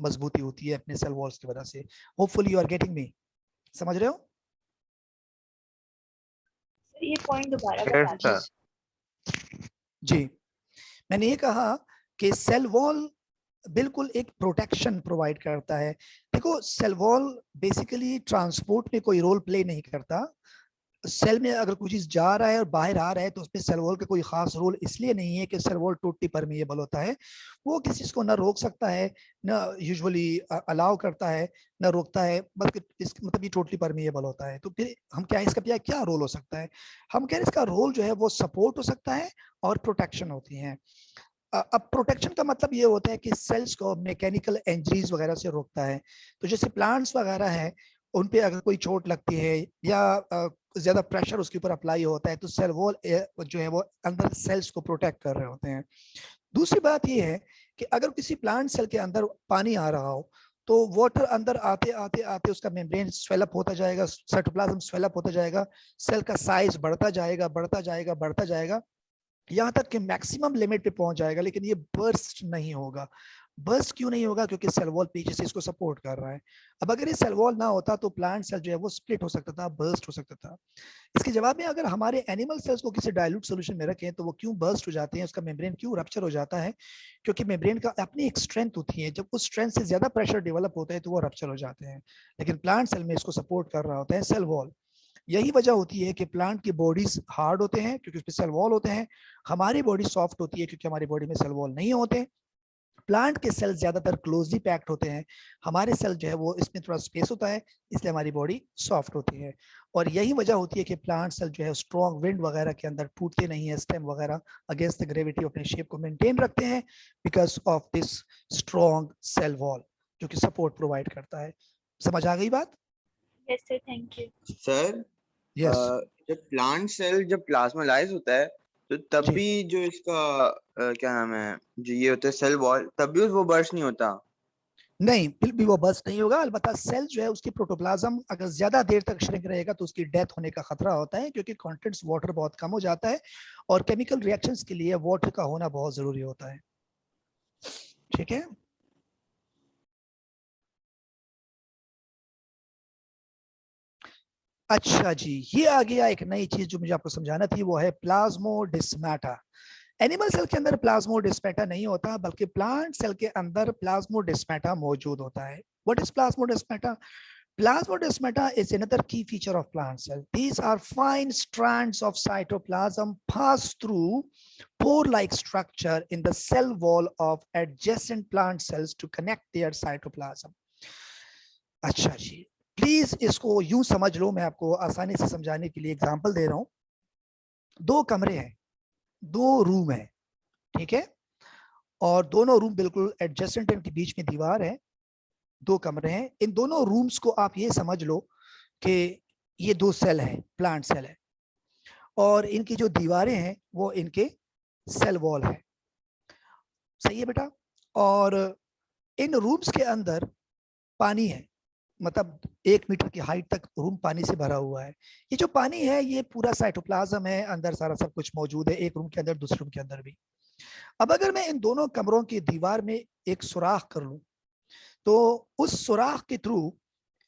मजबूती होती है अपने सेल वॉल्स की वजह से. Hopefully you are getting me, समझ रहे हो?
ये पॉइंट दोबारा
Yes,
बता
sir.
दीजिए.
जी, मैंने ये कहा कि सेल वॉल बिल्कुल एक प्रोटेक्शन प्रोवाइड करता है. देखो सेल वॉल बेसिकली ट्रांसपोर्ट में कोई रोल प्ले नहीं करता. सेल में अगर कोई चीज जा रहा है और बाहर आ रहा है तो उसमें सेल वॉल का कोई खास रोल इसलिए नहीं है कि सेल वॉल टोटली परमिएबल होता है. वो किसी चीज को ना रोक सकता है, ना यूजुअली अलाउ करता है, ना रोकता है, बल्कि इस मतलब ये टोटली परमिएबल होता है. तो फिर हम क्या इसका क्या रोल हो सकता है? हम कह रहे हैं इसका रोल जो है वो सपोर्ट हो सकता है और प्रोटेक्शन होती है. अब प्रोटेक्शन का मतलब ये होता है कि सेल्स को मैकेनिकल इंजरीज वगैरह से रोकता है. तो जैसे प्लांट्स वगैरह है, उन पे अगर कोई चोट लगती है या ज्यादा प्रेशर उसके ऊपर अप्लाई होता है तो सेल वॉल जो है वो अंदर सेल्स को प्रोटेक्ट कर रहे होते हैं. दूसरी बात ये है कि अगर किसी प्लांट सेल के अंदर पानी आ रहा हो तो वाटर अंदर आते आते आते उसका मेम्ब्रेन स्वेलअप होता जाएगा, साइटोप्लाज्म स्वेलअप होता जाएगा, सेल का साइज बढ़ता जाएगा बढ़ता जाएगा बढ़ता जाएगा यहाँ तक कि मैक्सिमम लिमिट पे पहुंच जाएगा, लेकिन ये बर्स्ट नहीं होगा. बर्स्ट क्यों नहीं होगा? क्योंकि सेल वॉल पीछे से इसको सपोर्ट कर रहा है. अब अगर ये सेल वॉल ना होता तो प्लांट सेल जो है वो स्प्लिट हो सकता था, बर्स्ट हो सकता था. इसके जवाब में अगर हमारे एनिमल सेल्स को किसी डाइल्यूट सॉल्यूशन में रखें तो वो क्यों बर्स्ट हो जाते हैं, उसका मेम्ब्रेन क्यों रप्चर हो जाता है? क्योंकि मेम्ब्रेन का अपनी एक स्ट्रेंथ होती है, जब उस स्ट्रेंथ से ज्यादा प्रेशर डेवलप होता है तो वो रप्चर हो जाते हैं. लेकिन प्लांट सेल में इसको सपोर्ट कर रहा होता है सेल वॉल. यही वजह होती है कि प्लांट की बॉडीज हार्ड होते हैं क्योंकि उसमें सेल वॉल होते हैं, हमारी बॉडी सॉफ्ट होती है क्योंकि हमारी बॉडी में सेल वॉल नहीं होते. प्लांट के सेल ज्यादातर क्लोजली पैक्ड होते हैं, हमारे सेल जो है वो इसमें थोड़ा स्पेस होता है, इसलिए हमारी बॉडी सॉफ्ट होती है. और यही वजह होती है कि प्लांट सेल जो है स्ट्रॉन्ग विंड वगैरह के अंदर टूटते नहीं है, स्टेम वगैरह अगेंस्ट द ग्रेविटी अपने शेप को मेंटेन रखते हैं because of this strong cell wall जो कि सपोर्ट प्रोवाइड करता है. समझ आ गई बात?
Yes sir, thank you.
Sir
yes.
जब प्लांट सेल जब प्लाज्मोलाइज होता है तो तब
जी.
भी जो इसका क्या नाम है, जो ये होता है सेल वॉल, तब भी वो बर्स्ट नहीं होता?
नहीं, फिर भी वो बर्स्ट नहीं होगा. अलबत्ता सेल जो है उसकी प्रोटोप्लाज्म अगर ज्यादा देर तक श्रिंक रहेगा तो उसकी डेथ होने का खतरा होता है क्योंकि कंटेंट्स वाटर बहुत कम हो जाता है और केमिकल रिएक्शंस के लिए वाटर का होना बहुत जरूरी होता है. ठीक है। अच्छा जी, ये आ गया एक नई चीज जो मुझे आपको समझाना थी, वो है प्लाज्मोडेस्माटा। एनिमल सेल के अंदर प्लाज्मोडेस्माटा नहीं होता, बल्कि प्लांट सेल के अंदर प्लाज्मोडेस्माटा मौजूद होता है। What is plasmodesmata? Plasmodesmata is another key feature of plant cell. These are fine strands of cytoplasm pass through pore-like structure in the cell wall of adjacent plant cells to connect their cytoplasm. अच्छा जी, please इसको यूं समझ लो, मैं आपको आसानी से समझाने के लिए एग्जांपल दे रहा हूं। दो कमरे हैं, दो रूम है, ठीक है, और दोनों रूम बिल्कुल एडजेसेंट, इनके बीच में दीवार है, दो कमरे हैं। इन दोनों रूम्स को आप ये समझ लो कि ये दो सेल है, प्लांट सेल है, और इनकी जो दीवारें हैं वो इनके सेल वॉल है। सही है बेटा? और इन रूम्स के अंदर पानी है, मतलब 1 मीटर की हाइट तक रूम पानी से भरा हुआ है। ये जो पानी है ये पूरा साइटोप्लाज्म है, अंदर सारा सब कुछ मौजूद है, एक रूम के अंदर दूसरे रूम के अंदर भी। अब अगर मैं इन दोनों कमरों की दीवार में एक सुराख कर लूं, तो उस सुराख के थ्रू,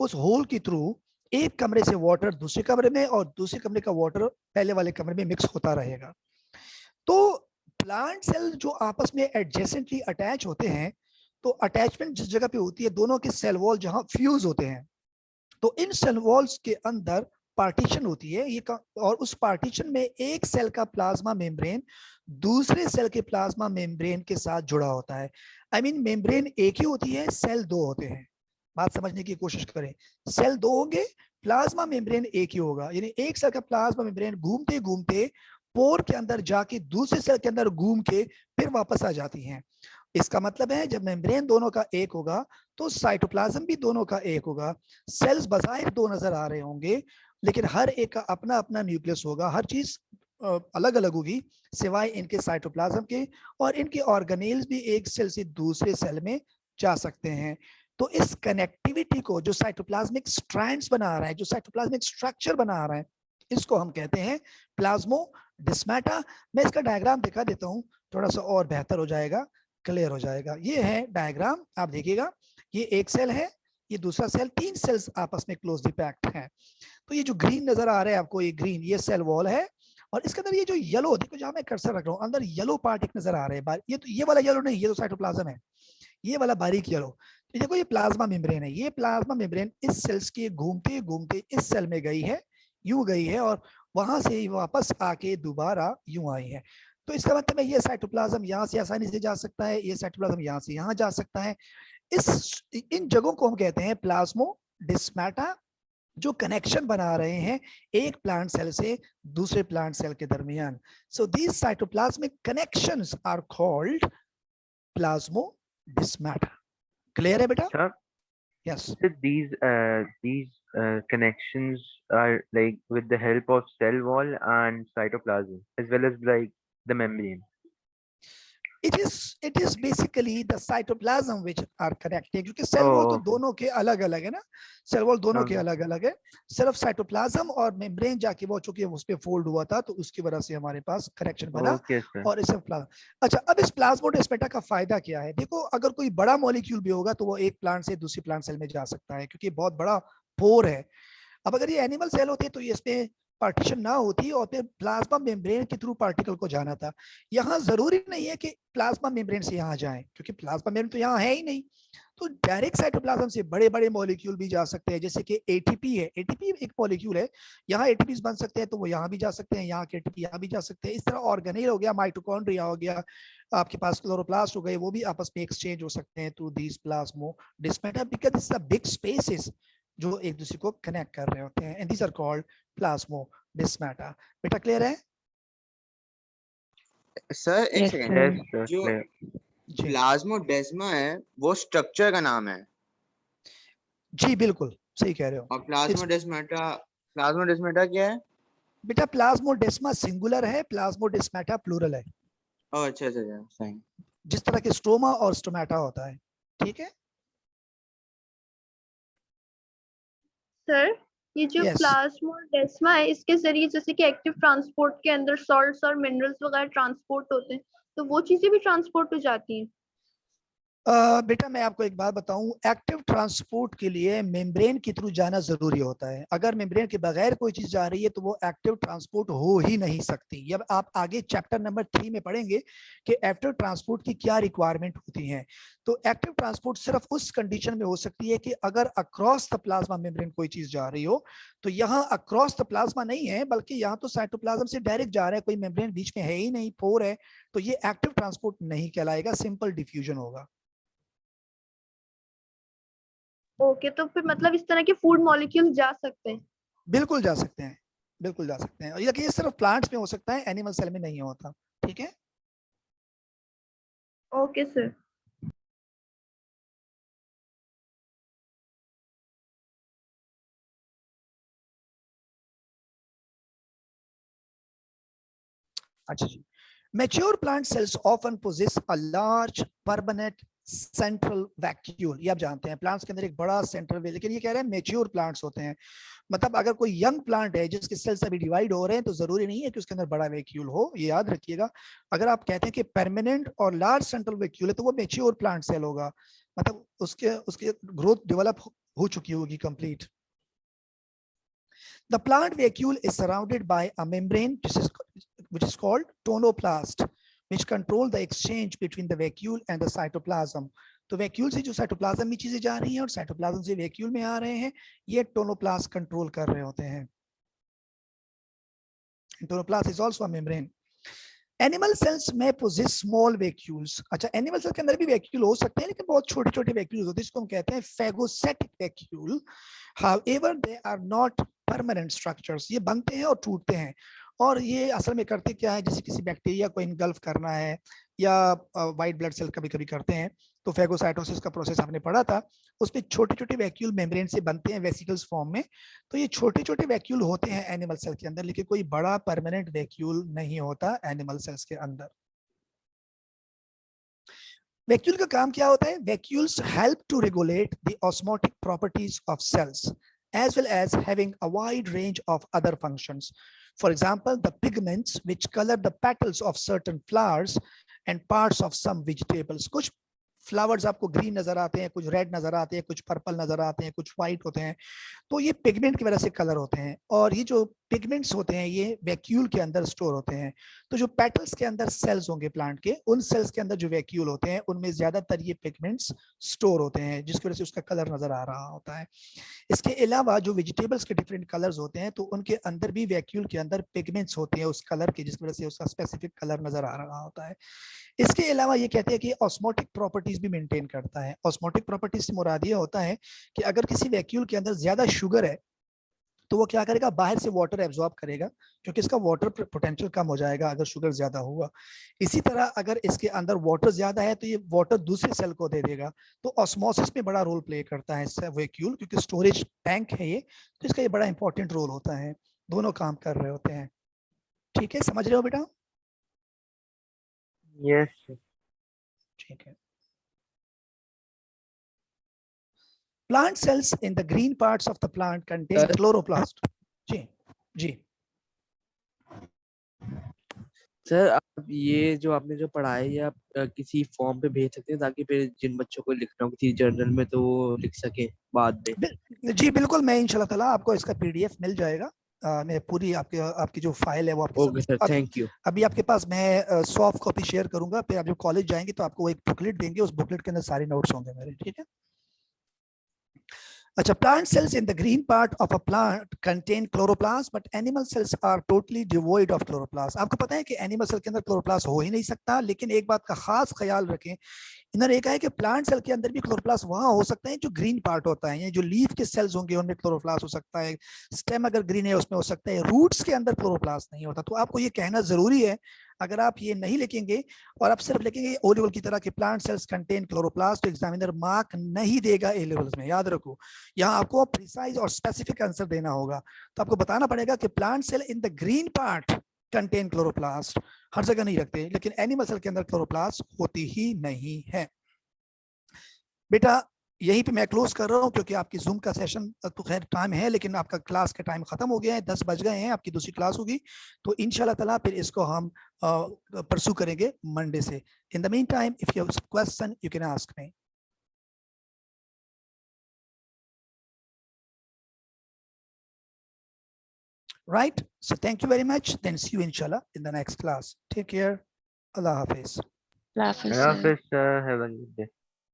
उस होल के थ्रू एक कमरे से वाटर दूसरे कमरे में और दूसरे कमरे का वाटर पहले वाले कमरे में मिक्स होता रहेगा। तो प्लांट सेल जो आपस में एडजेसेंटली अटैच होते हैं, तो अटैचमेंट जिस जगह पे होती है, दोनों के सेल वॉल जहां फ्यूज होते हैं, तो इन सेल वॉल्स के अंदर पार्टीशन होती है ये और उस पार्टीशन में एक सेल का प्लाज्मा मेम्ब्रेन दूसरे सेल के प्लाज्मा मेम्ब्रेन के साथ जुड़ा होता है। आई मीन मेम्ब्रेन एक ही होती है, सेल दो होते हैं। बात समझने की कोशिश करें, सेल दो होंगे, प्लाज्मा मेम्ब्रेन एक ही होगा। यानी एक सेल का प्लाज्मा मेम्ब्रेन घूमते घूमते पोर के अंदर जाके दूसरे सेल के अंदर घूम के फिर वापस आ जाती हैं। इसका मतलब है जब मेम्ब्रेन दोनों का एक होगा तो साइटोप्लाज्म भी दोनों का एक होगा। सेल्स बजाय दो नजर आ रहे होंगे, लेकिन हर एक का अपना अपना न्यूक्लियस होगा, हर चीज अलग अलग होगी सिवाय इनके साइटोप्लाज्म के, और इनके ऑर्गेनेल्स भी एक सेल से दूसरे सेल में जा सकते हैं। तो इस कनेक्टिविटी को जो साइटोप्लाज्मिक स्ट्रैंड्स बना रहा है, जो साइटोप्लाज्मिक स्ट्रक्चर बना रहा है, इसको हम कहते हैं प्लाज्मोडेस्माटा। मैं इसका डायग्राम दिखा देता हूं, थोड़ा सा और बेहतर हो जाएगा, क्लियर हो जाएगा। ये है डायग्राम, आप देखिएगा, ये एक सेल है, ये दूसरा सेल, तीन सेल्स आपस में क्लोजली पैक्ड हैं। तो ये जो ग्रीन नजर आ रहा है आपको, ये ग्रीन, ये सेल वॉल है, और इसके अंदर ये जो येलो, देखो जहां मैं कर्सर रख रहा हूँ, अंदर येलो पार्ट एक नजर आ रहा है। ये तो ये वाला येलो नहीं, ये तो साइटोप्लाज्म है, ये वाला बारीक येलो। तो देखो ये प्लाज्मा मेम्ब्रेन है, ये प्लाज्मा मेम्ब्रेन इस सेल्स के घूमते घूमते इस सेल में गई है, यूं गई है, और वहां से वापस आके दोबारा यूं आई है। तो इसका मतलब है ये साइटोप्लाज्म यहाँ से आसानी से जा सकता है, ये साइटोप्लाज्म यहाँ से यहाँ जा सकता है। इन जगहों को हम कहते हैं प्लाज्मोडेस्माटा, जो कनेक्शन बना रहे हैं एक प्लांट सेल से दूसरे प्लांट सेल के दरमियान। So these cytoplasmic connections are called plasmodesmata. Clear है बेटा?
Sir,
yes.
so these connections are like with the help of cell wall and cytoplasm as well as like the membrane.
It is basically the cytoplasm which are connecting, क्योंकि cell wall तो
Oh,
दोनों के अलग अलग है ना, cell wall दोनों के
okay.
अलग अलग है, सिर्फ साइटोप्लाज्म और मेम्ब्रेन जाके वो चूंकि उस पे फोल्ड हुआ था, तो उसकी वजह से हमारे पास कनेक्शन बना।
Okay, sir.
और इसे अच्छा, अब इस प्लाज्मोडेस्माटा का फायदा क्या है? देखो, अगर कोई बड़ा मॉलिक्यूल भी होगा तो वो एक प्लांट से दूसरी प्लांट सेल में जा सकता है, क्योंकि बहुत बड़ा पोर है। अब अगर ये एनिमल सेल होती तो इसमें पार्टीशन ना होती और फिर प्लाज्मा मेम्ब्रेन के थ्रू पार्टिकल को जाना था। यहाँ जरूरी नहीं है कि प्लाज्मा मेम्ब्रेन से यहाँ जाए, क्योंकि प्लाज्मा मेम्ब्रेन तो यहाँ है ही नहीं, तो डायरेक्ट साइटोप्लाज्म से बड़े बड़े मॉलिक्यूल भी जा सकते हैं। जैसे कि एटीपी है, एटीपी एक मॉलिक्यूल है, यहाँ एटीपी बन सकते हैं, तो वो यहाँ भी जा सकते हैं, यहाँ के एटीपी यहाँ भी जा सकते हैं। इस तरह ऑर्गेनेल हो गया, माइटोकॉन्ड्रिया हो गया, आपके पास क्लोरोप्लास्ट हो गए, वो भी आपस में एक्सचेंज हो सकते हैं through these plasmodesmata, because this is a big spaces जो एक दूसरे को कनेक्ट कर रहे होते हैं, and these are called plasmodesmata. बेटा क्लियर है?
सर एक
Yes,
सेकंड,
Yes, sir.
जो
Clear.
जी
प्लाज्मोडेस्मा है वो स्ट्रक्चर का नाम है,
जी, बिल्कुल सही कह रहे हो।
और प्लाज्मोडेस्माटा क्या है?
बेटा प्लाज्मोडेस्मा सिंगुलर है, प्लाज्मोडेस्माटा प्लूरल है,
ओह अच्छा अच्छा अच्छा, सही।
जिस तरह के स्ट्रोमा और स्टोमेटा होता है। ठीक है?
सर, ये जो
Yes.
प्लाज्मोडेस्मा है, इसके जरिए जैसे कि एक्टिव ट्रांसपोर्ट के अंदर सॉल्ट्स और मिनरल्स वगैरह ट्रांसपोर्ट होते हैं, तो वो चीजें भी ट्रांसपोर्ट हो जाती हैं।
बेटा मैं आपको एक बात बताऊं, एक्टिव ट्रांसपोर्ट के लिए मेम्ब्रेन के थ्रू जाना जरूरी होता है। अगर मेम्ब्रेन के बगैर कोई चीज जा रही है तो वो एक्टिव ट्रांसपोर्ट हो ही नहीं सकती। जब आप आगे चैप्टर नंबर 3 में पढ़ेंगे कि एक्टिव ट्रांसपोर्ट की क्या रिक्वायरमेंट होती है। तो एक्टिव ट्रांसपोर्ट सिर्फ उस कंडीशन में हो सकती है कि अगर अक्रॉस द प्लाज्मा मेम्ब्रेन कोई चीज जा रही हो। तो यहाँ अक्रॉस द प्लाज्मा नहीं है, बल्कि यहाँ तो साइटोप्लाज्म से डायरेक्ट जा रहा है, कोई मेम्ब्रेन बीच में है ही नहीं, पोर है। तो ये एक्टिव ट्रांसपोर्ट नहीं कहलाएगा, सिंपल डिफ्यूजन होगा।
ओके, तो फिर मतलब इस तरह के फूड मॉलिक्यूल्स जा सकते हैं?
बिल्कुल जा सकते हैं, बिल्कुल जा सकते हैं। और ये सिर्फ प्लांट्स में हो सकता है, एनिमल सेल में नहीं होता। ठीक है।
Okay sir.
अच्छा जी। Mature plant cells often possess a large permanent central vacuole। ये आप जानते हैं, प्लांट्स के अंदर एक बड़ा सेंट्रल, लेकिन ये कह रहे हैं मेच्योर प्लांट्स होते हैं। मतलब अगर कोई यंग प्लांट है जिसके सेल्स अभी डिवाइड हो रहे हैं तो जरूरी नहीं है कि उसके अंदर बड़ा वैक्यूल हो, ये याद रखिएगा। अगर आप कहते हैं कि परमानेंट और लार्ज सेंट्रल वैक्यूल है तो वो मेच्योर प्लांट सेल होगा, मतलब उसके उसके ग्रोथ डेवलप हो चुकी होगी complete. The plant vacuole is surrounded by a membrane which is called tonoplast, which control the exchange between the vacuole and the cytoplasm. तो वैक्यूल से जो साइटोप्लाज्म में चीजें जा रही हैं और साइटोप्लाज्म से वैक्यूल में आ रहे हैं, ये टोनोप्लास्ट कंट्रोल कर रहे होते हैं। Tonoplast is also a membrane. Animal cells में पोजेस स्मॉल वैक्यूल्स। अच्छा, एनिमल सेल के अंदर भी वैक्यूल हो सकते हैं, लेकिन बहुत छोटे छोटे वैक्यूल्स होते हैं, जिसको हम कहते हैं phagocytic vacuole. However they are not permanent structures. ये बनते हैं और टूटते हैं, और ये असल में करते क्या है, जैसे किसी बैक्टीरिया को इनगल्फ करना है या व्हाइट ब्लड सेल कभी कभी करते हैं, तो फेगोसाइटोसिस का प्रोसेस आपने पढ़ा था, उसमें छोटे छोटे वैक्यूल मेम्ब्रेन से बनते हैं वेसिकल्स फॉर्म में। तो ये छोटे छोटे वैक्यूल होते हैं एनिमल सेल के अंदर, लेकिन कोई बड़ा परमानेंट वैक्यूल नहीं होता एनिमल सेल्स के अंदर। वैक्यूल का काम क्या होता है? Vacuoles help to regulate the osmotic properties of cells as well as having a wide range of other functions. For example, the pigments which color the petals of certain flowers and parts of some vegetables. कुछ flowers आपको green नजर आते हैं, कुछ red नजर आते हैं, कुछ पर्पल नजर आते हैं, कुछ व्हाइट होते हैं, तो ये पिगमेंट की वजह से कलर होते हैं। और ये जो पिगमेंट्स होते हैं ये वैक्यूल के अंदर स्टोर होते हैं। तो जो पेटल्स के अंदर सेल्स होंगे प्लांट के, उन सेल्स के अंदर जो वैक्यूल होते हैं उनमें ज्यादातर ये पिगमेंट्स स्टोर होते हैं, जिसकी वजह से उसका कलर नजर आ रहा होता है। इसके अलावा जो वेजिटेबल्स के डिफरेंट कलर्स होते हैं तो उनके अंदर भी वैक्यूल के अंदर पिगमेंट्स होते हैं उस कलर के, जिसकी वजह से उसका स्पेसिफिक कलर नजर आ रहा होता है। इसके अलावा ये कहते हैं कि ऑस्मोटिक प्रॉपर्टीज भी मेंटेन करता है। ऑस्मोटिक प्रॉपर्टीज से मुराद ये होता है कि अगर किसी वैक्यूल के अंदर ज्यादा शुगर है तो वो क्या करेगा, बाहर से वाटर एब्जॉर्ब करेगा, क्योंकि इसका वाटर पोटेंशियल कम हो जाएगा अगर शुगर ज्यादा हुआ। इसी तरह अगर इसके अंदर वाटर ज्यादा है तो ये वाटर दूसरे सेल को दे देगा। तो ऑस्मोसिस में बड़ा रोल प्ले करता है वैक्यूल, क्योंकि स्टोरेज टैंक है ये, तो इसका ये बड़ा इंपॉर्टेंट रोल होता है। दोनों काम कर रहे होते हैं। ठीक है, समझ रहे हो बेटा?
Yes.
ठीक है। Plant cells in the green parts of the plant contain chloroplast. जी जी
सर, आप ये जो आपने जो पढ़ा है ये आप किसी फॉर्म पे भेज सकते हैं ताकि फिर जिन बच्चों को लिखना हो किसी जर्नल में तो वो लिख सके बाद में।
जी बिल्कुल, मैं इंशाल्लाह ताला आपको इसका पीडीएफ मिल जाएगा। मैं पूरी आपकी जो फाइल है वो आपके
ओके सर, थैंक यू।
अभी आपके पास मैं सॉफ्ट कॉपी शेयर करूंगा, फिर आप जब कॉलेज जाएंगे तो आपको वो एक बुकलेट देंगे, उस बुकलेट के अंदर सारे नोट्स होंगे मेरे। ठीक है। अच्छा, plant cells in the green part of a plant contain chloroplast, but animal cells are totally devoid of chloroplast. आपको पता है कि एनिमल सेल के अंदर क्लोरोप्लास्ट हो ही नहीं सकता, लेकिन एक बात का खास ख्याल रखें, इन्होंने एक है कि प्लांट सेल के अंदर भी क्लोरोप्लास्ट वहां हो सकता है जो ग्रीन पार्ट होता है, जो लीफ के सेल्स होंगे उनमें क्लोरोप्लास्ट हो सकता है, स्टेम अगर ग्रीन है उसमें हो सकता है, रूट्स के अंदर क्लोरोप्लास्ट नहीं होता। तो आपको ये कहना जरूरी है, अगर आप ये नहीं लिखेंगे और आप सिर्फ लिखेंगे ओ लेवल की तरह के प्लांट सेल्स कंटेन क्लोरोप्लास्ट, तो एग्जामिनर मार्क नहीं देगा ए लेवल्स में, याद रखो। यहाँ आपको प्रिसाइज और स्पेसिफिक आंसर देना होगा, तो आपको बताना पड़ेगा कि plant cell in the green part contain chloroplast. हर जगह नहीं रखते, लेकिन एनिमल सेल के अंदर क्लोरोप्लास्ट होती ही नहीं है। बेटा यहीं पे मैं क्लोज कर रहा हूँ क्योंकि आपकी जूम का सेशन तो खैर टाइम है, लेकिन आपका क्लास का टाइम खत्म हो गया है, 10 बज गए हैं, आपकी दूसरी क्लास होगी। तो इंशाल्लाह ताला फिर इसको हम परसू करेंगे मंडे से। In the mean time if you have question you can ask me. Right, so thank you very much, then see you inshallah in the next class. Take care. Allah Hafiz.
Allah Hafiz,
Allah
sir.
Hafiz, sir. Have a good day.